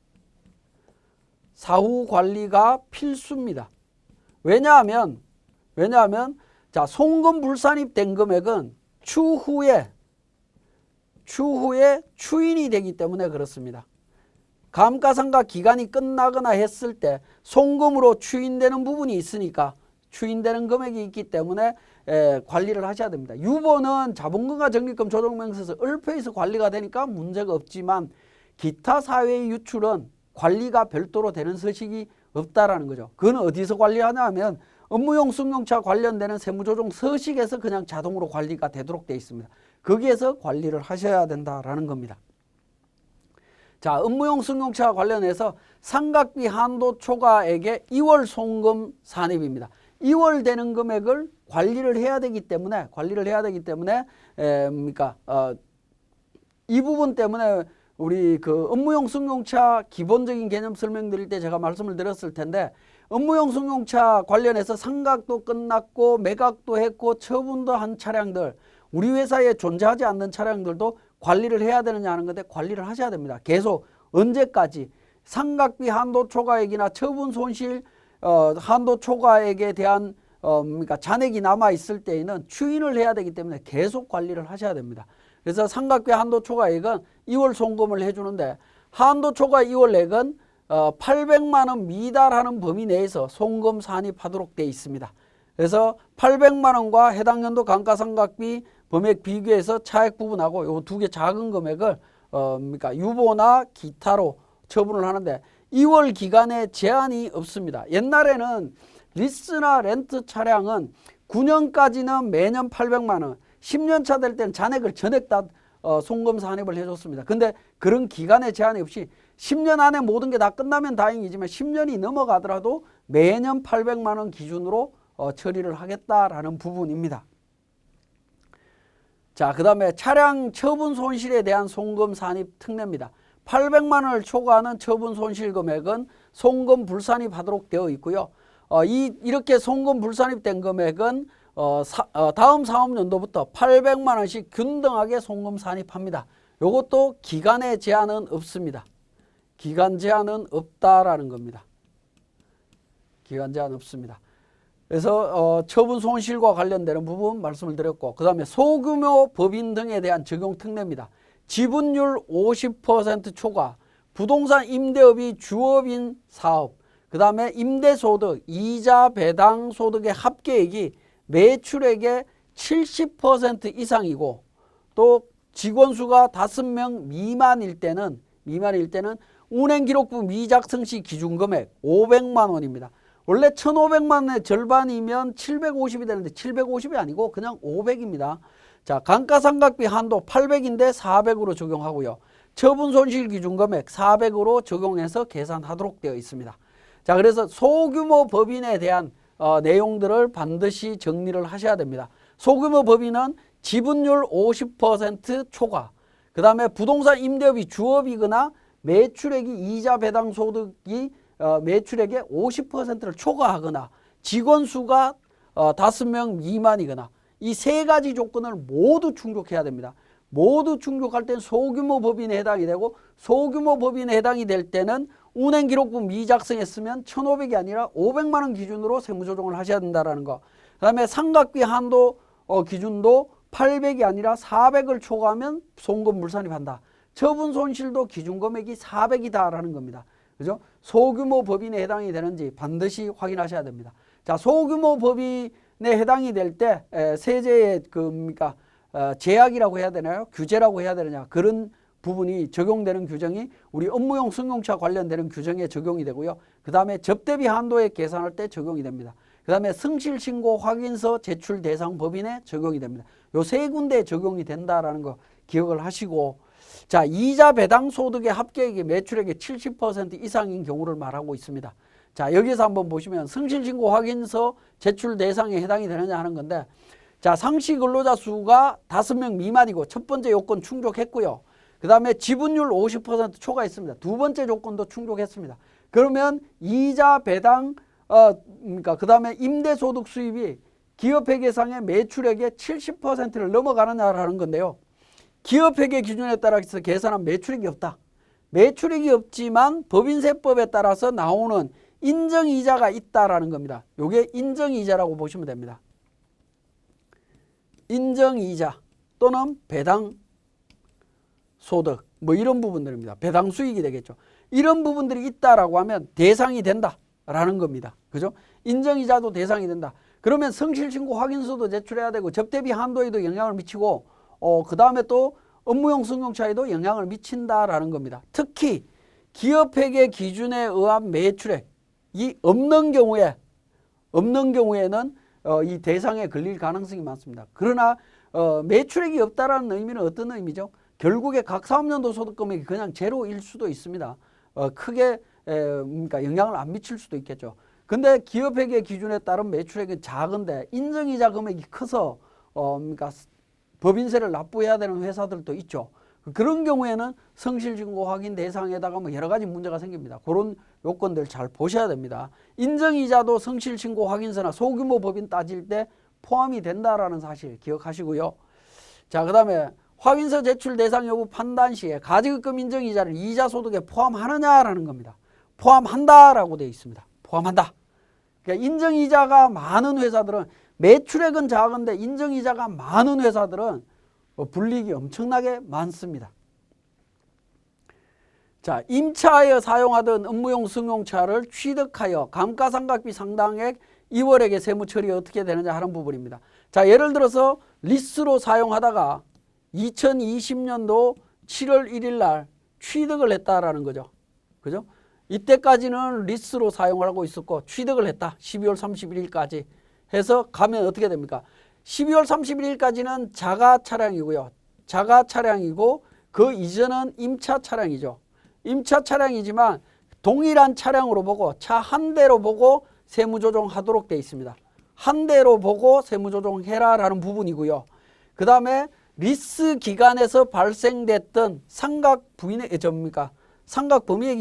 [SPEAKER 1] 사후 관리가 필수입니다. 왜냐하면 자, 송금 불산입된 금액은 추후에 추인이 되기 때문에 그렇습니다. 감가상각 기간이 끝나거나 했을 때 송금으로 추인되는 부분이 있으니까 추인되는 금액이 있기 때문에 관리를 하셔야 됩니다. 유보는 자본금과 적립금 조정명세서 을표에서 관리가 되니까 문제가 없지만 기타 사회의 유출은 관리가 별도로 되는 서식이 없다라는 거죠. 그건 어디서 관리하냐 하면 업무용 승용차 관련되는 세무조정 서식에서 그냥 자동으로 관리가 되도록 되어 있습니다. 거기에서 관리를 하셔야 된다라는 겁니다. 자, 업무용 승용차 관련해서 상각비 한도 초과액의 2월 송금 산입입니다. 2월 되는 금액을 관리를 해야 되기 때문에 이 부분 때문에 우리 그 업무용 승용차 기본적인 개념 설명드릴 때 제가 말씀을 드렸을 텐데 업무용 승용차 관련해서 상각도 끝났고 매각도 했고 처분도 한 차량들 우리 회사에 존재하지 않는 차량들도 관리를 해야 되느냐 하는 건데 관리를 하셔야 됩니다. 계속 언제까지 상각비 한도 초과액이나 처분 손실 한도 초과액에 대한 그러니까 잔액이 남아 있을 때에는 추인을 해야 되기 때문에 계속 관리를 하셔야 됩니다. 그래서 상각비 한도 초과액은 2월 송금을 해주는데 한도 초과 2월액은 800만 원 미달하는 범위 내에서 송금 산입하도록 되어 있습니다. 그래서 800만 원과 해당 연도 감가상각비 범액 비교해서 차액 부분하고 요 두 개 작은 금액을 그러니까 유보나 기타로 처분을 하는데 2월 기간에 제한이 없습니다. 옛날에는 리스나 렌트 차량은 9년까지는 매년 800만 원 10년 차 될 때는 잔액을 전액 다 송금 산입을 해줬습니다. 근데 그런 기간의 제한이 없이 10년 안에 모든 게 다 끝나면 다행이지만 10년이 넘어가더라도 매년 800만 원 기준으로 처리를 하겠다라는 부분입니다. 자, 그 다음에 차량 처분 손실에 대한 송금 산입 특례입니다. 800만 원을 초과하는 처분 손실 금액은 송금 불산입하도록 되어 있고요. 이렇게 송금 불산입된 금액은 다음 사업연도부터 800만 원씩 균등하게 송금 산입합니다. 이것도 기간의 제한은 없습니다. 기간 제한은 없다라는 겁니다. 기간 제한 없습니다. 그래서 처분 손실과 관련되는 부분 말씀을 드렸고, 그 다음에 소규모 법인 등에 대한 적용 특례입니다. 지분율 50% 초과, 부동산 임대업이 주업인 사업, 그 다음에 임대소득, 이자 배당 소득의 합계액이 매출액의 70% 이상이고, 또 직원수가 5명 미만일 때는 운행기록부 미작성 시 기준금액 500만 원입니다. 원래 1,500만 원의 절반이면 750이 되는데 750이 아니고 그냥 500입니다. 자, 감가상각비 한도 800인데 400으로 적용하고요. 처분손실 기준금액 400으로 적용해서 계산하도록 되어 있습니다. 자, 그래서 소규모 법인에 대한 내용들을 반드시 정리를 하셔야 됩니다. 소규모 법인은 지분율 50% 초과, 그 다음에 부동산 임대업이 주업이거나 매출액이 이자 배당 소득이 매출액의 50%를 초과하거나 직원수가 5명 미만이거나 이 세 가지 조건을 모두 충족해야 됩니다. 모두 충족할 때는 소규모 법인에 해당이 되고, 소규모 법인에 해당이 될 때는 운행기록부 미작성했으면 1,500이 아니라 500만 원 기준으로 세무조정을 하셔야 된다는 거. 그 다음에 상각비 한도 기준도 800이 아니라 400을 초과하면 송금 물산입한다. 처분 손실도 기준 금액이 400이다라는 겁니다. 그죠? 소규모 법인에 해당이 되는지 반드시 확인하셔야 됩니다. 자, 소규모 법인에 해당이 될 때 세제의 제약이라고 해야 되나요? 규제라고 해야 되느냐? 그런 부분이 적용되는 규정이 우리 업무용 승용차 관련되는 규정에 적용이 되고요. 그 다음에 접대비 한도액 계산할 때 적용이 됩니다. 그 다음에 성실신고 확인서 제출 대상 법인에 적용이 됩니다. 요 세 군데에 적용이 된다라는 거 기억을 하시고, 자, 이자 배당 소득의 합계액이 매출액의 70% 이상인 경우를 말하고 있습니다. 자, 여기서 한번 보시면 성실신고 확인서 제출 대상에 해당이 되느냐 하는 건데, 자, 상시 근로자 수가 5명 미만이고 첫 번째 요건 충족했고요. 그 다음에 지분율 50% 초과했습니다. 두 번째 조건도 충족했습니다. 그러면 이자 배당 그 다음에 임대소득 수입이 기업회계상의 매출액의 70%를 넘어가느냐라는 건데요. 기업회계 기준에 따라서 계산한 매출액이 없다. 매출액이 없지만 법인세법에 따라서 나오는 인정이자가 있다라는 겁니다. 이게 인정이자라고 보시면 됩니다. 인정이자 또는 배당소득 뭐 이런 부분들입니다. 배당수익이 되겠죠. 이런 부분들이 있다라고 하면 대상이 된다라는 겁니다. 그죠? 인정이자도 대상이 된다. 그러면 성실신고 확인서도 제출해야 되고 접대비 한도에도 영향을 미치고 그 다음에 또 업무용 승용차에도 영향을 미친다라는 겁니다. 특히 기업회계 기준에 의한 매출액이 없는 경우에는 이 대상에 걸릴 가능성이 많습니다. 그러나 매출액이 없다라는 의미는 어떤 의미죠? 결국에 각 사업연도 소득금액이 그냥 제로일 수도 있습니다. 크게 그러니까 영향을 안 미칠 수도 있겠죠. 근데 기업회계 기준에 따른 매출액은 작은데 인정이자 금액이 커서 그러니까 법인세를 납부해야 되는 회사들도 있죠. 그런 경우에는 성실신고 확인 대상에다가 뭐 여러 가지 문제가 생깁니다. 그런 요건들 잘 보셔야 됩니다. 인정이자도 성실신고 확인서나 소규모 법인 따질 때 포함이 된다라는 사실 기억하시고요. 자, 그 다음에 확인서 제출 대상 여부 판단 시에 가지급금 인정이자를 이자 소득에 포함하느냐라는 겁니다. 포함한다라고 되어 있습니다. 포함한다. 그러니까 인정이자가 많은 회사들은 매출액은 작은데 인정이자가 많은 회사들은 불이익이 엄청나게 많습니다. 자, 임차하여 사용하던 업무용 승용차를 취득하여 감가상각비 상당액 2월액의 세무 처리 어떻게 되느냐 하는 부분입니다. 자, 예를 들어서 리스로 사용하다가 2020년도 7월 1일 날 취득을 했다라는 거죠. 그죠? 이때까지는 리스로 사용을 하고 있었고 취득을 했다. 12월 31일까지 해서 가면 어떻게 됩니까? 12월 31일까지는 자가 차량이고요. 자가 차량이고 그 이전은 임차 차량이죠. 임차 차량이지만 동일한 차량으로 보고 차 한 대로 보고 세무조정하도록 되어 있습니다. 한 대로 보고 세무조정해라라는 부분이고요. 그 다음에 리스 기간에서 발생됐던 상각 범위액이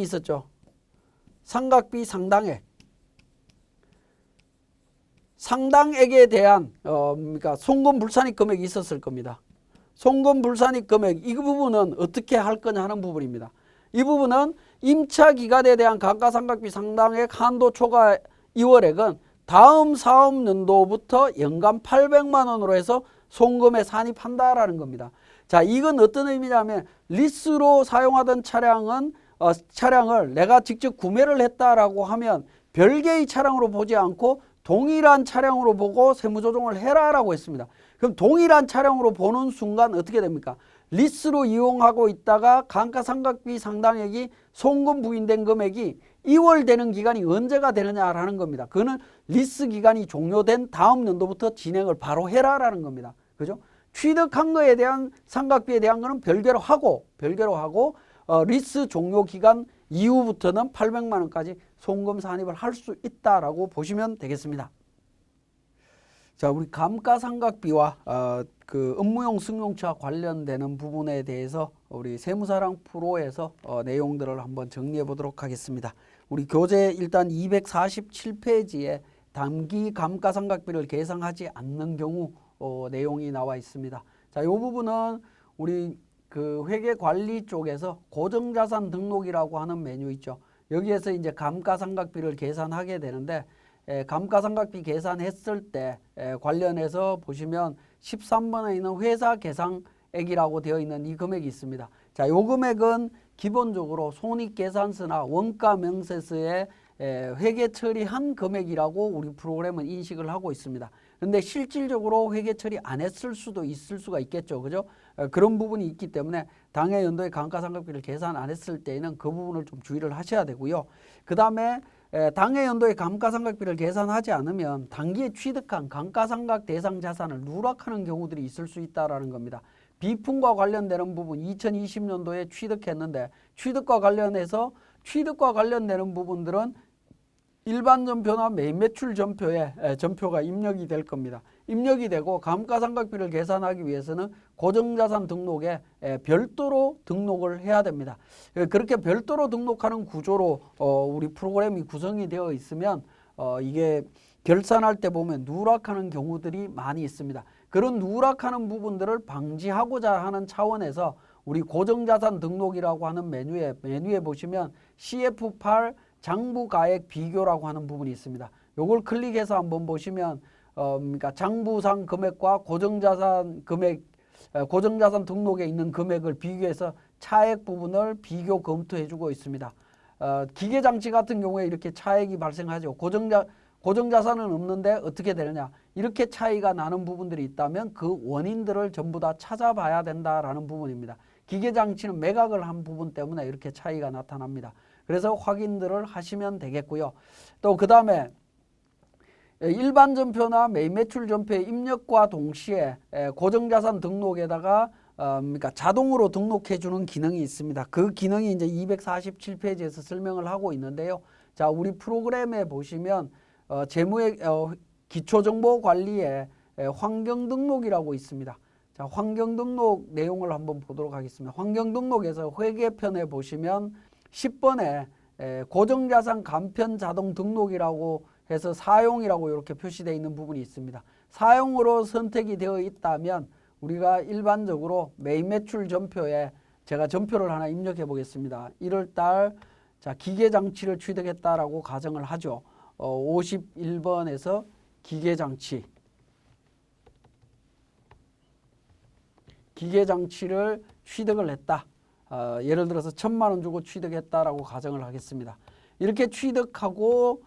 [SPEAKER 1] 있었죠. 상각비 상당액. 상당액에 대한 송금 불산입 금액이 있었을 겁니다. 송금 불산입 금액 이 부분은 어떻게 할 거냐 하는 부분입니다. 이 부분은 임차 기간에 대한 감가상각비 상당액 한도 초과 2월액은 다음 사업연도부터 연간 800만 원으로 해서 송금에 산입한다라는 겁니다. 자, 이건 어떤 의미냐면 리스로 사용하던 차량을 내가 직접 구매를 했다라고 하면 별개의 차량으로 보지 않고 동일한 차량으로 보고 세무조정을 해라라고 했습니다. 그럼 동일한 차량으로 보는 순간 어떻게 됩니까? 리스로 이용하고 있다가 감가상각비 상당액이 송금 부인된 금액이 2월 되는 기간이 언제가 되느냐라는 겁니다. 그거는 리스 기간이 종료된 다음 연도부터 진행을 바로 해라라는 겁니다. 그죠? 취득한 거에 대한 상각비에 대한 거는 별개로 하고 리스 종료 기간 이후부터는 800만 원까지 송금 산입을 할 수 있다라고 보시면 되겠습니다. 자, 우리 감가상각비와 그 업무용 승용차 관련되는 부분에 대해서 우리 세무사랑 프로에서 내용들을 한번 정리해 보도록 하겠습니다. 우리 교재 일단 247페이지에 단기 감가상각비를 계상하지 않는 경우 내용이 나와 있습니다. 자, 이 부분은 우리 그 회계관리 쪽에서 고정자산 등록이라고 하는 메뉴 있죠. 여기에서 이제 감가상각비를 계산하게 되는데 감가상각비 계산했을 때 관련해서 보시면 13번에 있는 회사 계상액이라고 되어 있는 이 금액이 있습니다. 자, 요 금액은 기본적으로 손익계산서나 원가명세서에 회계 처리한 금액이라고 우리 프로그램은 인식을 하고 있습니다. 그런데 실질적으로 회계 처리 안 했을 수도 있을 수가 있겠죠. 그죠? 그런 부분이 있기 때문에 당해 연도에 감가상각비를 계산 안 했을 때에는 그 부분을 좀 주의를 하셔야 되고요. 그 다음에 당해 연도에 감가상각비를 계산하지 않으면 단기에 취득한 감가상각 대상 자산을 누락하는 경우들이 있을 수 있다는 겁니다. 비품과 관련되는 부분 2020년도에 취득했는데 취득과 관련되는 부분들은 일반 전표나 매매출 전표에 전표가 입력이 될 겁니다. 입력이 되고 감가상각비를 계산하기 위해서는 고정자산 등록에 별도로 등록을 해야 됩니다. 그렇게 별도로 등록하는 구조로 우리 프로그램이 구성이 되어 있으면 이게 결산할 때 보면 누락하는 경우들이 많이 있습니다. 그런 누락하는 부분들을 방지하고자 하는 차원에서 우리 고정자산 등록이라고 하는 메뉴에 보시면 CF8 장부가액 비교라고 하는 부분이 있습니다. 요걸 클릭해서 한번 보시면 그러니까 장부상 금액과 고정자산 등록에 있는 금액을 비교해서 차액 부분을 비교 검토해주고 있습니다. 기계장치 같은 경우에 이렇게 차액이 발생하죠. 고정자산은 없는데 어떻게 되느냐. 이렇게 차이가 나는 부분들이 있다면 그 원인들을 전부 다 찾아봐야 된다라는 부분입니다. 기계장치는 매각을 한 부분 때문에 이렇게 차이가 나타납니다. 그래서 확인들을 하시면 되겠고요. 또 그 다음에 일반 전표나 매매출 전표의 입력과 동시에 고정자산 등록에다가 그러니까 자동으로 등록해 주는 기능이 있습니다. 그 기능이 이제 247페이지에서 설명을 하고 있는데요. 자, 우리 프로그램에 보시면 재무의 기초정보관리에 환경등록이라고 있습니다. 자, 환경등록 내용을 한번 보도록 하겠습니다. 환경등록에서 회계편에 보시면 10번에 고정자산 간편 자동 등록이라고 해서 사용이라고 이렇게 표시되어 있는 부분이 있습니다. 사용으로 선택이 되어 있다면 우리가 일반적으로 매매출 전표에 제가 전표를 하나 입력해 보겠습니다. 1월달 자, 기계장치를 취득했다라고 가정을 하죠. 51번에서 기계장치를 취득을 했다. 예를 들어서 1,000만 원 주고 취득했다라고 가정을 하겠습니다. 이렇게 취득하고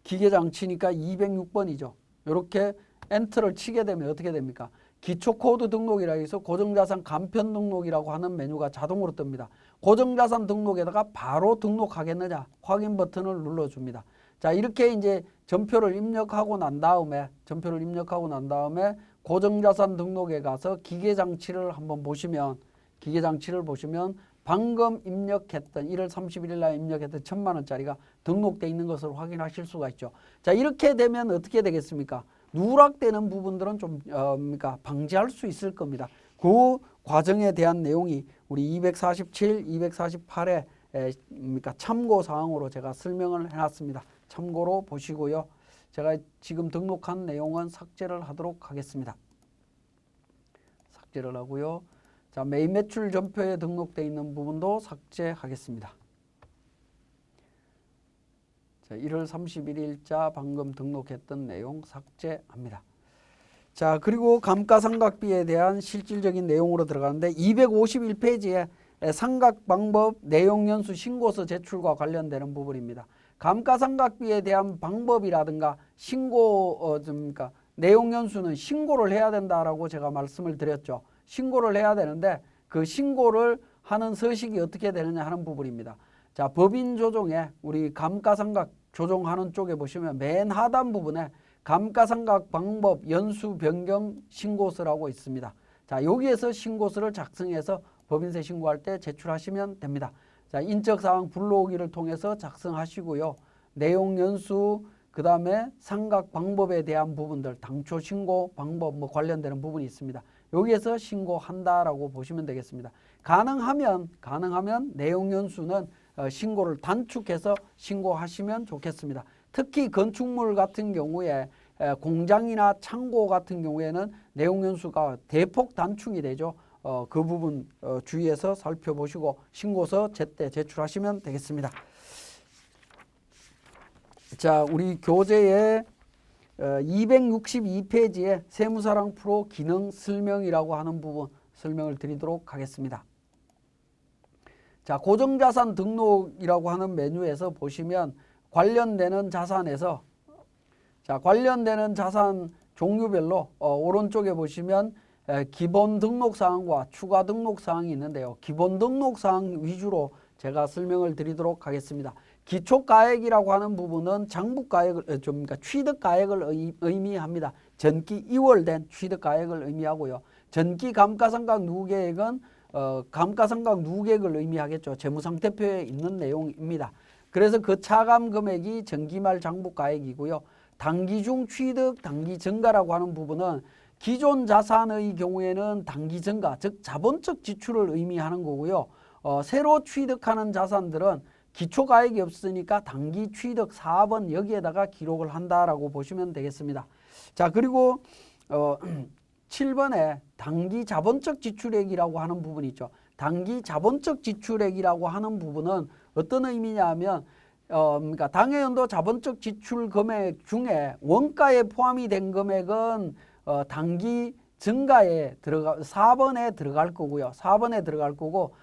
[SPEAKER 1] 기계장치니까 206번이죠. 이렇게 엔터를 치게 되면 어떻게 됩니까? 기초코드 등록이라 해서 고정자산 간편 등록이라고 하는 메뉴가 자동으로 뜹니다. 고정자산 등록에다가 바로 등록하겠느냐 확인 버튼을 눌러줍니다. 자, 이렇게 이제 전표를 입력하고 난 다음에 고정자산 등록에 가서 기계장치를 한번 보시면 방금 입력했던 1월 31일 날 입력했던 1,000만 원짜리가 등록되어 있는 것을 확인하실 수가 있죠. 자, 이렇게 되면 어떻게 되겠습니까? 누락되는 부분들은 좀 그러니까 방지할 수 있을 겁니다. 그 과정에 대한 내용이 우리 247, 248에 그러니까 참고 사항으로 제가 설명을 해놨습니다. 참고로 보시고요. 제가 지금 등록한 내용은 삭제를 하도록 하겠습니다. 삭제를 하고요. 자, 매매출 전표에 등록되어 있는 부분도 삭제하겠습니다. 자, 1월 31일자 방금 등록했던 내용 삭제합니다. 자, 그리고 감가상각비에 대한 실질적인 내용으로 들어가는데 251페이지에 상각방법 내용연수 신고서 제출과 관련되는 부분입니다. 감가상각비에 대한 방법이라든가 신고 그러니까 내용연수는 신고를 해야 된다라고 제가 말씀을 드렸죠. 신고를 해야 되는데 그 신고를 하는 서식이 어떻게 되느냐 하는 부분입니다. 자, 법인 조정에 우리 감가상각 조정하는 쪽에 보시면 맨 하단 부분에 감가상각 방법 연수 변경 신고서라고 있습니다. 자, 여기에서 신고서를 작성해서 법인세 신고할 때 제출하시면 됩니다. 자, 인적사항 불러오기를 통해서 작성하시고요. 내용 연수, 그 다음에 상각 방법에 대한 부분들, 당초 신고 방법 뭐 관련되는 부분이 있습니다. 여기에서 신고한다라고 보시면 되겠습니다. 가능하면 내용 연수는 신고를 단축해서 신고하시면 좋겠습니다. 특히 건축물 같은 경우에 공장이나 창고 같은 경우에는 내용 연수가 대폭 단축이 되죠. 그 부분 주의해서 살펴보시고 신고서 제때 제출하시면 되겠습니다. 자, 우리 교재의 262페이지에 세무사랑 프로 기능 설명이라고 하는 부분 설명을 드리도록 하겠습니다. 자, 고정자산 등록이라고 하는 메뉴에서 보시면 관련되는 자산에서 관련되는 자산 종류별로 오른쪽에 보시면 기본 등록사항과 추가 등록사항이 있는데요. 기본 등록사항 위주로 제가 설명을 드리도록 하겠습니다. 기초가액이라고 하는 부분은 장부가액을 그러니까 취득가액을 의미합니다. 전기 이월된 취득가액을 의미하고요. 전기 감가상각 누계액은 감가상각 누계액을 의미하겠죠. 재무상태표에 있는 내용입니다. 그래서 그 차감 금액이 전기말 장부가액이고요. 단기중 취득, 단기 증가라고 하는 부분은 기존 자산의 경우에는 단기 증가, 즉 자본적 지출을 의미하는 거고요. 새로 취득하는 자산들은 기초가액이 없으니까 단기 취득 4번 여기에다가 기록을 한다라고 보시면 되겠습니다. 자, 그리고 7번에 단기 자본적 지출액이라고 하는 부분이 있죠. 단기 자본적 지출액이라고 하는 부분은 어떤 의미냐 하면 그러니까 당해연도 자본적 지출 금액 중에 원가에 포함이 된 금액은 단기 증가에 4번에 들어갈 거고요. 4번에 들어갈 거고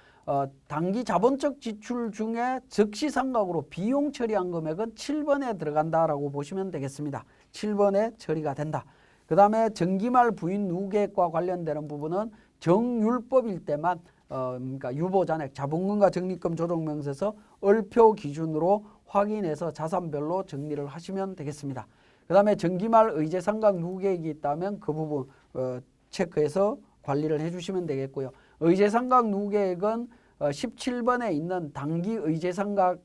[SPEAKER 1] 단기 자본적 지출 중에 즉시상각으로 비용 처리한 금액은 7번에 들어간다라고 보시면 되겠습니다. 7번에 처리가 된다. 그 다음에 전기말 부인 누계액과 관련되는 부분은 정율법일 때만 그러니까 유보잔액, 자본금과 적립금 조정명세서 얼표 기준으로 확인해서 자산별로 정리를 하시면 되겠습니다. 그 다음에 전기말 의제상각 누계액이 있다면 그 부분 체크해서 관리를 해주시면 되겠고요. 의제상각 누계액은 17번에 있는 단기 의제상각비가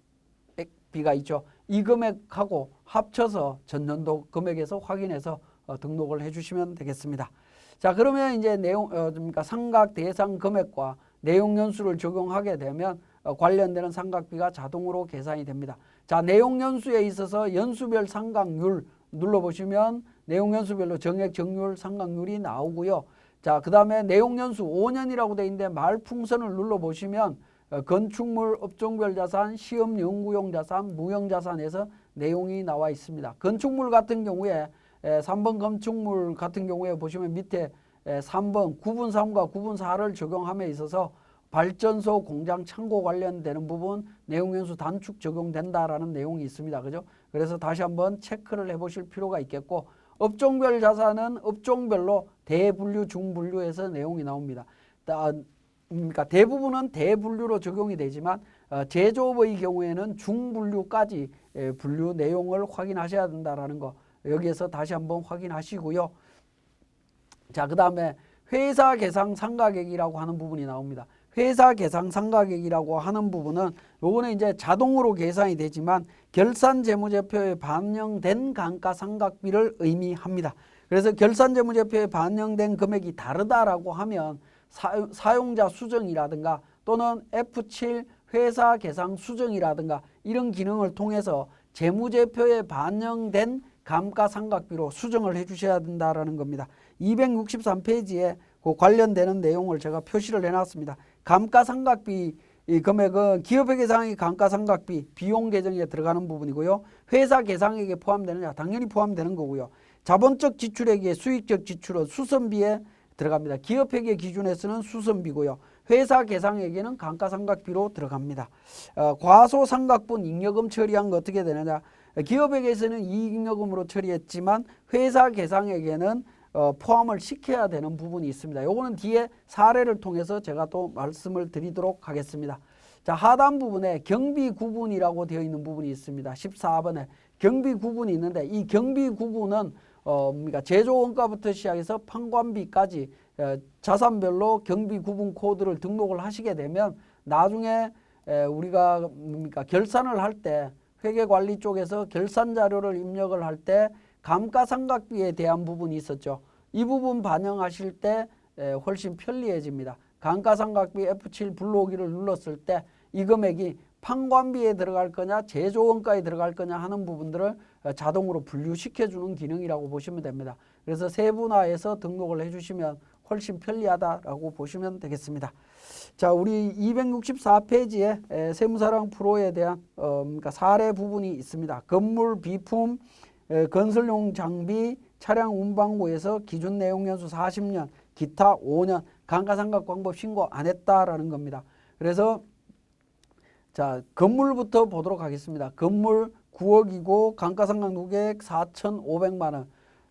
[SPEAKER 1] 있죠. 이 금액하고 합쳐서 전년도 금액에서 확인해서 등록을 해주시면 되겠습니다. 자, 그러면 이제 그러니까 상각 대상 금액과 내용 연수를 적용하게 되면 관련되는 상각비가 자동으로 계산이 됩니다. 자, 내용 연수에 있어서 연수별 상각률 눌러보시면 내용 연수별로 정액, 정률, 상각률이 나오고요. 자, 그 다음에 내용 연수 5년이라고 되어 있는데 말풍선을 눌러보시면 건축물 업종별 자산, 시험 연구용 자산, 무형 자산에서 내용이 나와 있습니다. 건축물 같은 경우에 3번 건축물 같은 경우에 보시면 밑에 3번 구분 3과 구분 4를 적용함에 있어서 발전소, 공장, 창고 관련되는 부분 내용연수 단축 적용된다라는 내용이 있습니다. 그죠? 그래서 다시 한번 체크를 해보실 필요가 있겠고 업종별 자산은 업종별로 대분류, 중분류에서 내용이 나옵니다. 그러니까 대부분은 대분류로 적용이 되지만 제조업의 경우에는 중분류까지 분류 내용을 확인하셔야 된다라는 거 여기에서 다시 한번 확인하시고요. 자, 그 다음에 회사 계상 상가액이라고 하는 부분이 나옵니다. 회사 계상 상가액이라고 하는 부분은 요거는 이제 자동으로 계산이 되지만 결산재무제표에 반영된 감가상각비를 의미합니다. 그래서 결산재무제표에 반영된 금액이 다르다라고 하면 사용자 수정이라든가 또는 F7 회사 계상 수정이라든가 이런 기능을 통해서 재무제표에 반영된 감가상각비로 수정을 해주셔야 된다라는 겁니다. 263페이지에 그 관련되는 내용을 제가 표시를 해놨습니다. 감가상각비 이 금액은 기업회계상의 감가상각비 비용 계정에 들어가는 부분이고요. 회사 계상액에 포함되느냐? 당연히 포함되는 거고요. 자본적 지출액의 수익적 지출은 수선비에 들어갑니다. 기업회계 기준에서는 수선비고요. 회사 계상액에는 감가상각비로 들어갑니다. 과소상각분 잉여금 처리한 거 어떻게 되느냐? 기업회계에서는 이익잉여금으로 처리했지만 회사 계상액에는 포함을 시켜야 되는 부분이 있습니다. 요거는 뒤에 사례를 통해서 제가 또 말씀을 드리도록 하겠습니다. 자, 하단 부분에 경비구분이라고 되어 있는 부분이 있습니다. 14번에 경비구분이 있는데 이 경비구분은 그러니까 제조원가부터 시작해서 판관비까지 자산별로 경비구분 코드를 등록을 하시게 되면 나중에 우리가 결산을 할 때 회계관리 쪽에서 결산 자료를 입력을 할 때 감가상각비에 대한 부분이 있었죠. 이 부분 반영하실 때 훨씬 편리해집니다. 감가상각비 F7 불러오기를 눌렀을 때 이 금액이 판관비에 들어갈 거냐 제조원가에 들어갈 거냐 하는 부분들을 자동으로 분류시켜주는 기능이라고 보시면 됩니다. 그래서 세분화해서 등록을 해주시면 훨씬 편리하다라고 보시면 되겠습니다. 자, 우리 264페이지에 세무사랑 프로에 대한 그러니까 사례 부분이 있습니다. 건물, 비품, 건설용 장비, 차량 운반고에서 기준 내용 연수 40년, 기타 5년, 감가상각 방법 신고 안 했다라는 겁니다. 그래서 자, 건물부터 보도록 하겠습니다. 건물 9억이고 감가상각 누계액 4,500만 원.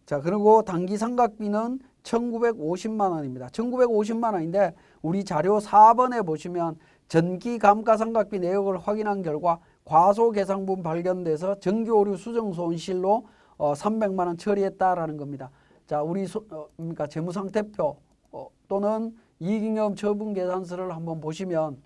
[SPEAKER 1] 자, 그리고 당기상각비는 1,950만 원입니다. 1,950만 원인데 우리 자료 4번에 보시면 전기 감가상각비 내역을 확인한 결과 과소계상분 발견돼서 정기오류 수정 손실로 300만 원 처리했다라는 겁니다. 자, 우리 그러니까 재무상태표 또는 이익잉여금 처분계산서를 한번 보시면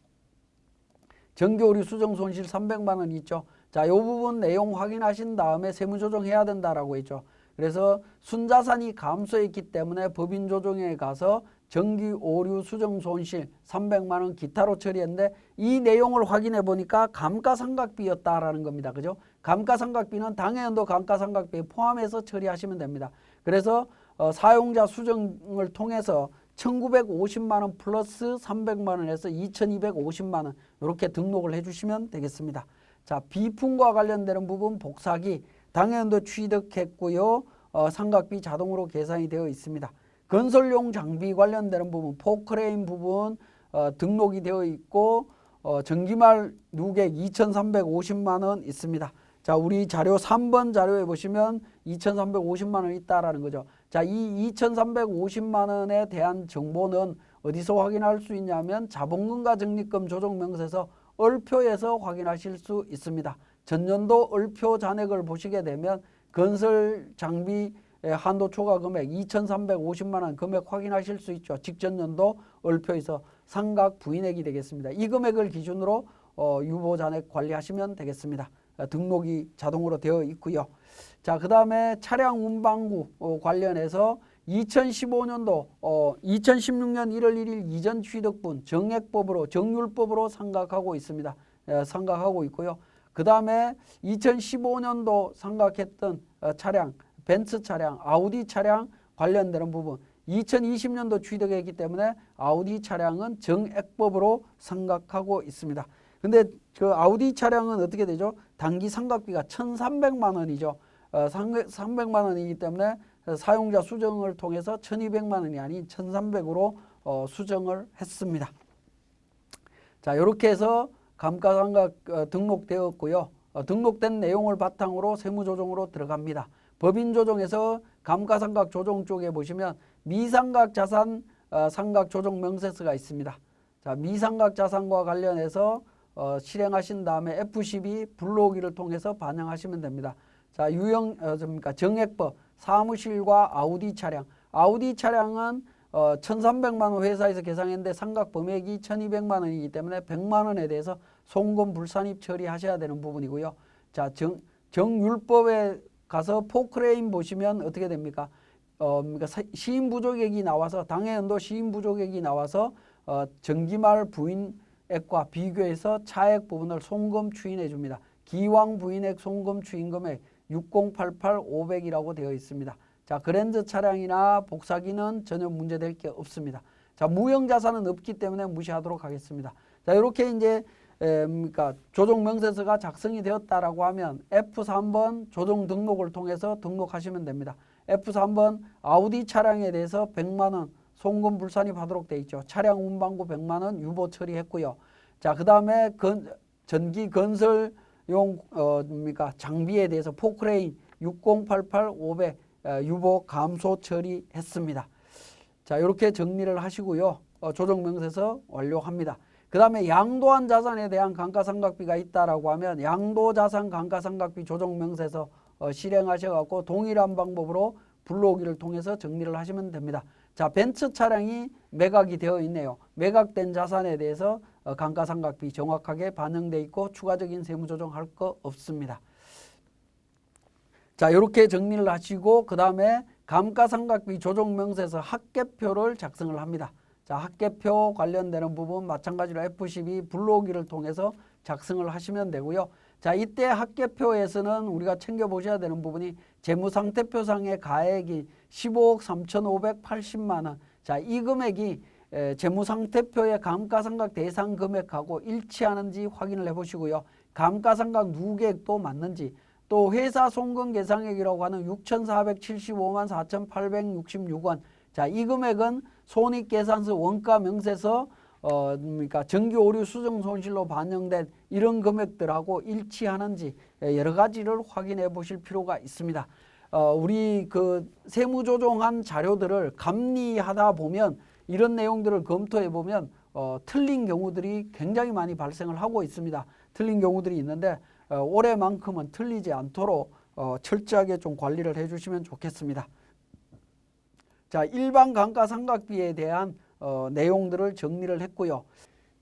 [SPEAKER 1] 정기오류 수정 손실 300만 원 있죠. 자, 이 부분 내용 확인하신 다음에 세무조정해야 된다라고 했죠. 그래서 순자산이 감소했기 때문에 법인조정에 가서 정기오류 수정 손실 300만 원 기타로 처리했는데 이 내용을 확인해 보니까 감가상각비였다라는 겁니다. 그죠? 감가상각비는 당해연도 감가상각비에 포함해서 처리하시면 됩니다. 그래서 사용자 수정을 통해서 1,950만 원 플러스 300만 원에서 2,250만 원 이렇게 등록을 해주시면 되겠습니다. 자, 비품과 관련되는 부분 복사기 당연도 취득했고요. 상각비 자동으로 계산이 되어 있습니다. 건설용 장비 관련되는 부분 포크레인 부분 등록이 되어 있고 전기말 누계액 2,350만 원 있습니다. 자, 우리 자료 3번 자료에 보시면 2,350만 원 있다라는 거죠. 자, 이 2,350만 원에 대한 정보는 어디서 확인할 수 있냐면 자본금과 적립금 조정명세서 얼표에서 확인하실 수 있습니다. 전년도 얼표 잔액을 보시게 되면 건설 장비 한도 초과 금액 2,350만 원 금액 확인하실 수 있죠. 직전년도 얼표에서 상각 부인액이 되겠습니다. 이 금액을 기준으로 유보 잔액 관리하시면 되겠습니다. 등록이 자동으로 되어 있고요. 자, 그 다음에 차량 운반구 관련해서 2015년도 2016년 1월 1일 이전 취득분 정액법으로 정률법으로 상각하고 있습니다. 상각하고 있고요. 그 다음에 2015년도 상각했던 차량 벤츠 차량 아우디 차량 관련되는 부분 2020년도 취득했기 때문에 아우디 차량은 정액법으로 상각하고 있습니다. 근데 그 아우디 차량은 어떻게 되죠? 단기 상각비가 1,300만 원이죠. 300만 원이기 때문에 사용자 수정을 통해서 1,200만 원이 아닌 1,300으로 수정을 했습니다. 자, 이렇게 해서 감가상각 등록되었고요. 등록된 내용을 바탕으로 세무조정으로 들어갑니다. 법인조정에서 감가상각 조정 쪽에 보시면 미상각 자산 상각 조정 명세서가 있습니다. 자, 미상각 자산과 관련해서 실행하신 다음에 F12 불러오기를 통해서 반영하시면 됩니다. 자, 정액법 사무실과 아우디 차량. 아우디 차량은 1,300만 원 회사에서 계상했는데 상각 범액이 1,200만 원이기 때문에 100만 원에 대해서 송금 불산입 처리하셔야 되는 부분이고요. 자, 정율법에 가서 포크레인 보시면 어떻게 됩니까? 그러니까 시인 부족액이 나와서 당해연도 시인 부족액이 나와서 정기말 부인액과 비교해서 차액 부분을 송금 추인해 줍니다. 기왕 부인액 송금 추인 금액 6088,500이라고 되어 있습니다. 자, 그랜저 차량이나 복사기는 전혀 문제될 게 없습니다. 자, 무형자산은 없기 때문에 무시하도록 하겠습니다. 자, 이렇게 이제 그러니까 조정 명세서가 작성이 되었다라고 하면 F3번 조정 등록을 통해서 등록하시면 됩니다. F3번 아우디 차량에 대해서 100만 원 송금 불산입 하도록 되어 있죠. 차량 운반고 100만 원 유보 처리했고요. 자, 그다음에 전기 건설용 장비에 대해서 포크레인 6088 500 유보 감소 처리했습니다. 자, 이렇게 정리를 하시고요. 조정 명세서 완료합니다. 그 다음에 양도한 자산에 대한 감가상각비가 있다라고 하면 양도자산 감가상각비 조정명세서 실행하셔갖고 동일한 방법으로 불러오기를 통해서 정리를 하시면 됩니다. 자, 벤츠 차량이 매각이 되어 있네요. 매각된 자산에 대해서 감가상각비 정확하게 반영되어 있고 추가적인 세무조정할 거 없습니다. 자, 이렇게 정리를 하시고 그 다음에 감가상각비 조정명세서 합계표를 작성을 합니다. 자, 합계표 관련되는 부분 마찬가지로 F12 불러오기를 통해서 작성을 하시면 되고요. 자, 이때 합계표에서는 우리가 챙겨보셔야 되는 부분이 재무상태표상의 가액이 15억 3,580만 원. 자, 이 금액이 재무상태표의 감가상각 대상 금액하고 일치하는지 확인을 해보시고요. 감가상각 누계액도 맞는지 또 회사 송금 계상액이라고 하는 6,475만 4,866원. 자, 이 금액은 손익계산서 원가 명세서 그러니까 정기 오류 수정 손실로 반영된 이런 금액들하고 일치하는지 여러 가지를 확인해 보실 필요가 있습니다. 우리 그 세무조정한 자료들을 감리하다 보면 이런 내용들을 검토해 보면 틀린 경우들이 굉장히 많이 발생을 하고 있습니다. 틀린 경우들이 있는데 올해만큼은 틀리지 않도록 철저하게 좀 관리를 해 주시면 좋겠습니다. 자, 일반 감가상각비에 대한 내용들을 정리를 했고요.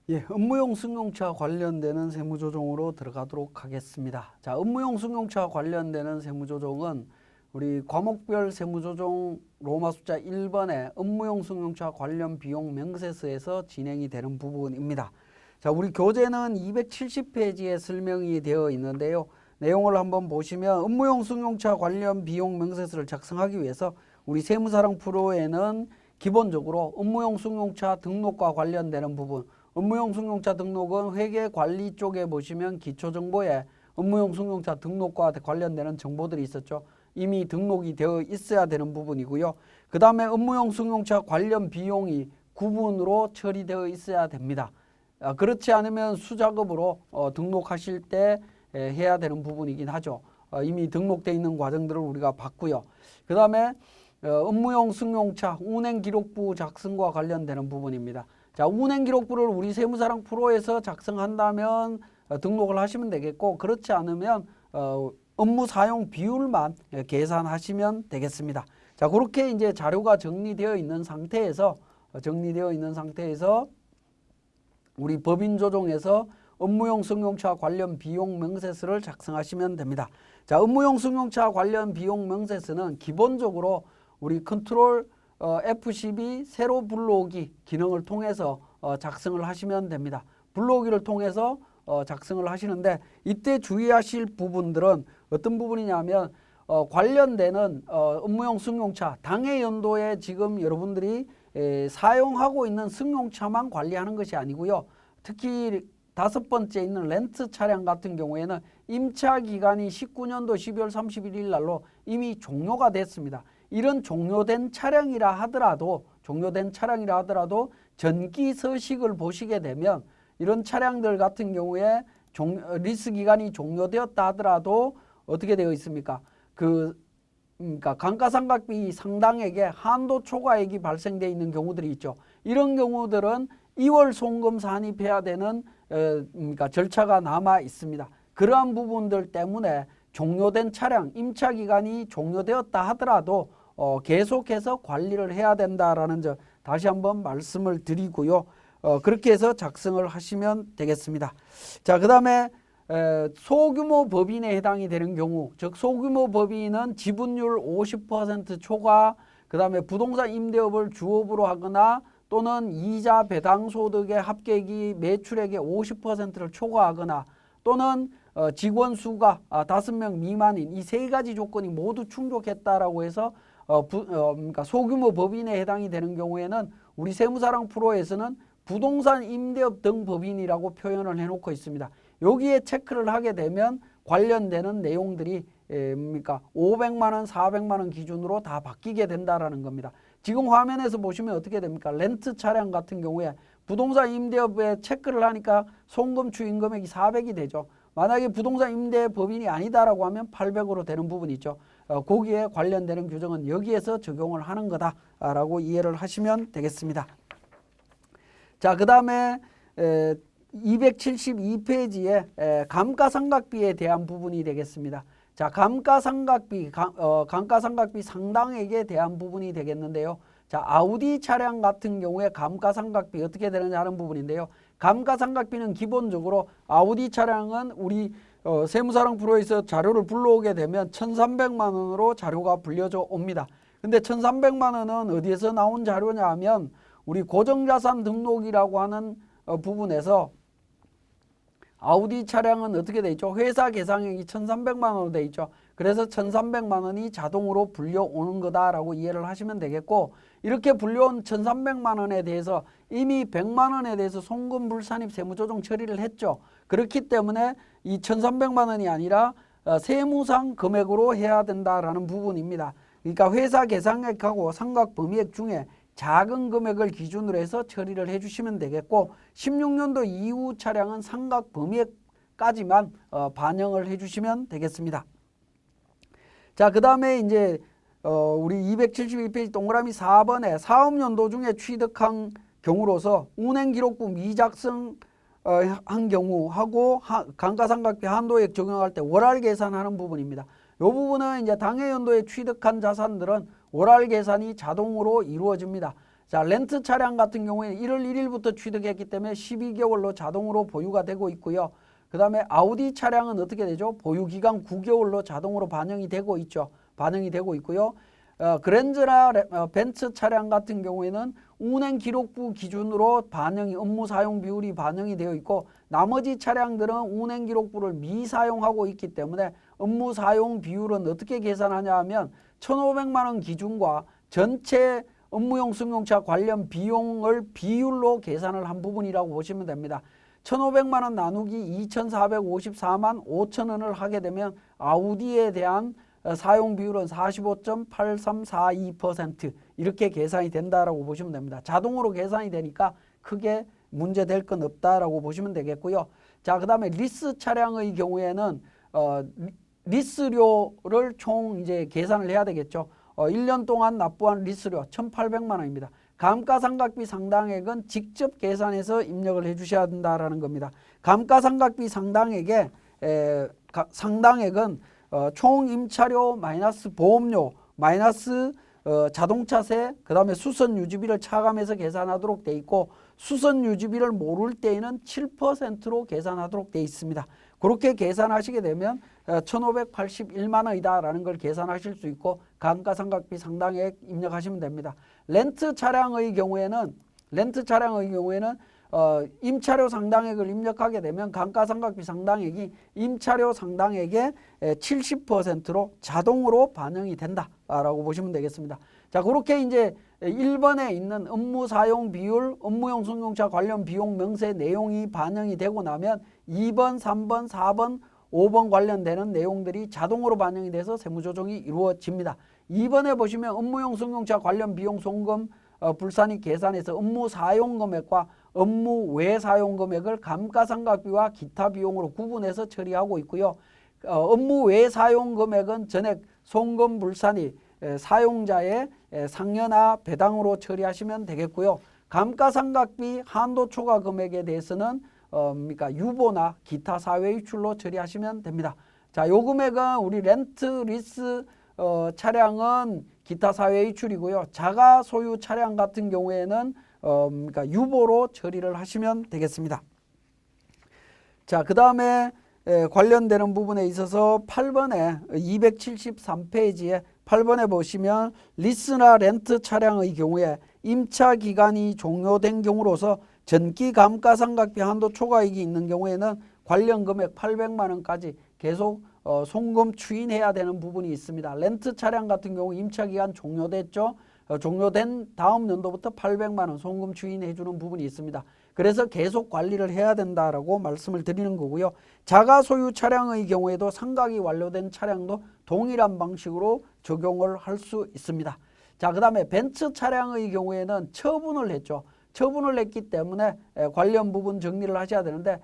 [SPEAKER 1] 예, 업무용 승용차 관련되는 세무조정으로 들어가도록 하겠습니다. 자, 업무용 승용차 관련되는 세무조정은 우리 과목별 세무조정 로마 숫자 1번의 업무용 승용차 관련 비용 명세서에서 진행이 되는 부분입니다. 자, 우리 교재는 270페이지에 설명이 되어 있는데요. 내용을 한번 보시면 업무용 승용차 관련 비용 명세서를 작성하기 위해서 우리 세무사랑 프로에는 기본적으로 업무용 승용차 등록과 관련되는 부분, 업무용 승용차 등록은 회계관리 쪽에 보시면 기초정보에 업무용 승용차 등록과 관련되는 정보들이 있었죠. 이미 등록이 되어 있어야 되는 부분이고요. 그 다음에 업무용 승용차 관련 비용이 구분으로 처리되어 있어야 됩니다. 그렇지 않으면 수작업으로 등록하실 때 해야 되는 부분이긴 하죠. 이미 등록되어 있는 과정들을 우리가 봤고요. 그 다음에 업무용 승용차 운행기록부 작성과 관련되는 부분입니다. 자, 운행기록부를 우리 세무사랑 프로에서 작성한다면 등록을 하시면 되겠고 그렇지 않으면 업무 사용 비율만 계산하시면 되겠습니다. 자, 그렇게 이제 자료가 정리되어 있는 상태에서 우리 법인조정에서 업무용 승용차 관련 비용 명세서를 작성하시면 됩니다. 자, 업무용 승용차 관련 비용 명세서는 기본적으로 우리 컨트롤 F12 세로 불러오기 기능을 통해서 작성을 하시면 됩니다. 불러오기를 통해서 작성을 하시는데 이때 주의하실 부분들은 어떤 부분이냐면 관련되는 업무용 승용차 당해 연도에 지금 여러분들이 사용하고 있는 승용차만 관리하는 것이 아니고요. 특히 5번째 있는 렌트 차량 같은 경우에는 임차 기간이 19년도 12월 31일 날로 이미 종료가 됐습니다. 이런 종료된 차량이라 하더라도 전기 서식을 보시게 되면 이런 차량들 같은 경우에 리스 기간이 종료되었다 하더라도 어떻게 되어 있습니까? 그러니까 감가상각비 상당액의 한도 초과액이 발생되어 있는 경우들이 있죠. 이런 경우들은 2월 송금 산입해야 되는 그러니까 절차가 남아 있습니다. 그러한 부분들 때문에 종료된 차량, 임차 기간이 종료되었다 하더라도 계속해서 관리를 해야 된다라는 점 다시 한번 말씀을 드리고요. 그렇게 해서 작성을 하시면 되겠습니다. 자, 그 다음에 소규모 법인에 해당이 되는 경우, 즉 소규모 법인은 지분율 50% 초과, 그 다음에 부동산 임대업을 주업으로 하거나 또는 이자 배당 소득의 합계액이 매출액의 50%를 초과하거나 또는 직원 수가 5명 미만인 이 세 가지 조건이 모두 충족했다라고 해서 그러니까 소규모 법인에 해당이 되는 경우에는 우리 세무사랑 프로에서는 부동산 임대업 등 법인이라고 표현을 해놓고 있습니다. 여기에 체크를 하게 되면 관련되는 내용들이 500만 원, 400만 원 기준으로 다 바뀌게 된다라는 겁니다. 지금 화면에서 보시면 어떻게 됩니까? 렌트 차량 같은 경우에 부동산 임대업에 체크를 하니까 송금 추인 금액이 400이 되죠. 만약에 부동산 임대 법인이 아니다라고 하면 800으로 되는 부분이 있죠. 거기에 관련되는 규정은 여기에서 적용을 하는 거다라고 이해를 하시면 되겠습니다. 자, 그 다음에 272페이지에 감가상각비에 대한 부분이 되겠습니다. 자, 감가상각비 상당액에 대한 부분이 되겠는데요. 자, 아우디 차량 같은 경우에 감가상각비 어떻게 되느냐 하는 부분인데요. 감가상각비는 기본적으로 아우디 차량은 우리 세무사랑 프로에서 자료를 불러오게 되면 1,300만 원으로 자료가 불려져 옵니다. 근데 1,300만 원은 어디에서 나온 자료냐 하면 우리 고정자산 등록이라고 하는 부분에서 아우디 차량은 어떻게 돼 있죠? 회사 계상액이 1,300만 원으로 돼 있죠. 그래서 1,300만 원이 자동으로 불려오는 거다라고 이해를 하시면 되겠고, 이렇게 불려온 1,300만 원에 대해서 이미 100만 원에 대해서 송금 불산입 세무조정 처리를 했죠. 그렇기 때문에 이 1,300만 원이 아니라 세무상 금액으로 해야 된다라는 부분입니다. 그러니까 회사 계상액하고 상각 범위액 중에 작은 금액을 기준으로 해서 처리를 해주시면 되겠고, 16년도 이후 차량은 상각 범위액까지만 반영을 해주시면 되겠습니다. 자, 그 다음에 이제 우리 272페이지 동그라미 4번에 사업연도 중에 취득한 경우로서 운행기록부 미작성 한 경우하고 감가상각비 한도액 적용할 때 월할 계산하는 부분입니다. 이 부분은 이제 당해연도에 취득한 자산들은 월할 계산이 자동으로 이루어집니다. 자, 렌트 차량 같은 경우에는 1월 1일부터 취득했기 때문에 12개월로 자동으로 보유가 되고 있고요. 그 다음에 아우디 차량은 어떻게 되죠? 보유기간 9개월로 자동으로 반영이 되고 있죠. 반영이 되고 있고요. 그랜저나 벤츠 차량 같은 경우에는 운행 기록부 기준으로 반영이 업무 사용 비율이 반영이 되어 있고, 나머지 차량들은 운행 기록부를 미사용하고 있기 때문에 업무 사용 비율은 어떻게 계산하냐 하면 1,500만 원 기준과 전체 업무용 승용차 관련 비용을 비율로 계산을 한 부분이라고 보시면 됩니다. 1,500만 원 나누기 2,454만 5천 원을 하게 되면 아우디에 대한 사용 비율은 45.8342% 이렇게 계산이 된다라고 보시면 됩니다. 자동으로 계산이 되니까 크게 문제될 건 없다라고 보시면 되겠고요. 자, 그 다음에 리스 차량의 경우에는 리스료를 총 이제 계산을 해야 되겠죠. 1년 동안 납부한 리스료 1,800만 원입니다. 감가상각비 상당액은 직접 계산해서 입력을 해 주셔야 된다라는 겁니다. 감가상각비 상당액은 총 임차료 마이너스 보험료 마이너스 자동차세, 그 다음에 수선 유지비를 차감해서 계산하도록 돼 있고, 수선 유지비를 모를 때에는 7%로 계산하도록 돼 있습니다. 그렇게 계산하시게 되면 1,581만 원이다라는 걸 계산하실 수 있고, 감가상각비 상당액 입력하시면 됩니다. 렌트 차량의 경우에는 임차료 상당액을 입력하게 되면 감가상각비 상당액이 임차료 상당액의 70%로 자동으로 반영이 된다라고 보시면 되겠습니다. 자, 그렇게 이제 1번에 있는 업무 사용 비율, 업무용 승용차 관련 비용 명세 내용이 반영이 되고 나면 2번, 3번, 4번, 5번 관련되는 내용들이 자동으로 반영이 돼서 세무조정이 이루어집니다. 2번에 보시면 업무용 승용차 관련 비용 송금 불산입 계산에서 업무 사용 금액과 업무 외 사용 금액을 감가상각비와 기타 비용으로 구분해서 처리하고 있고요. 업무 외 사용 금액은 전액 송금 불산입 사용자의 상여나 배당으로 처리하시면 되겠고요. 감가상각비 한도 초과 금액에 대해서는 유보나 기타 사외유출로 처리하시면 됩니다. 자, 요 금액은 우리 렌트 리스 차량은 기타 사외유출이고요. 자가 소유 차량 같은 경우에는 유보로 처리를 하시면 되겠습니다. 자, 그 다음에 관련되는 부분에 있어서 8번에 273페이지에 8번에 보시면 리스나 렌트 차량의 경우에 임차 기간이 종료된 경우로서 전기 감가상각비 한도 초과이익이 있는 경우에는 관련 금액 800만 원까지 계속 송금 추인해야 되는 부분이 있습니다. 렌트 차량 같은 경우 임차 기간 종료됐죠. 종료된 다음 연도부터 800만 원 송금 추인해 주는 부분이 있습니다. 그래서 계속 관리를 해야 된다라고 말씀을 드리는 거고요. 자가 소유 차량의 경우에도 상각이 완료된 차량도 동일한 방식으로 적용을 할 수 있습니다. 자, 그 다음에 벤츠 차량의 경우에는 처분을 했죠. 처분을 했기 때문에 관련 부분 정리를 하셔야 되는데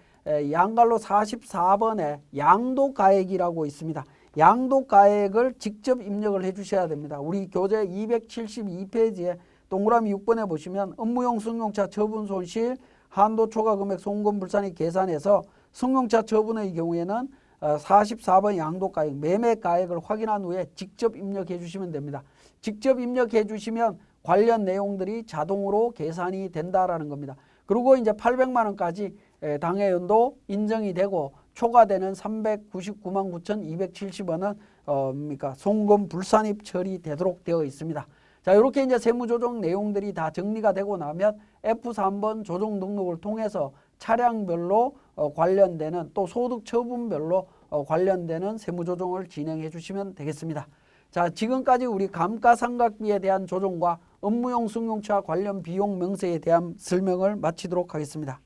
[SPEAKER 1] 양갈로 44번에 양도가액이라고 있습니다. 양도가액을 직접 입력을 해 주셔야 됩니다. 우리 교재 272페이지에 동그라미 6번에 보시면 업무용 승용차 처분 손실 한도 초과 금액 송금 불산입 계산해서 승용차 처분의 경우에는 44번 양도가액 매매가액을 확인한 후에 직접 입력해 주시면 됩니다. 직접 입력해 주시면 관련 내용들이 자동으로 계산이 된다라는 겁니다. 그리고 이제 800만 원까지 당해 연도 인정이 되고 초과되는 399만 9,270원은 송금 불산입 처리되도록 되어 있습니다. 자, 이렇게 이제 세무조정 내용들이 다 정리가 되고 나면 F3번 조정 등록을 통해서 차량별로 관련되는 또 소득 처분별로 관련되는 세무조정을 진행해 주시면 되겠습니다. 자, 지금까지 우리 감가상각비에 대한 조정과 업무용 승용차 관련 비용 명세에 대한 설명을 마치도록 하겠습니다.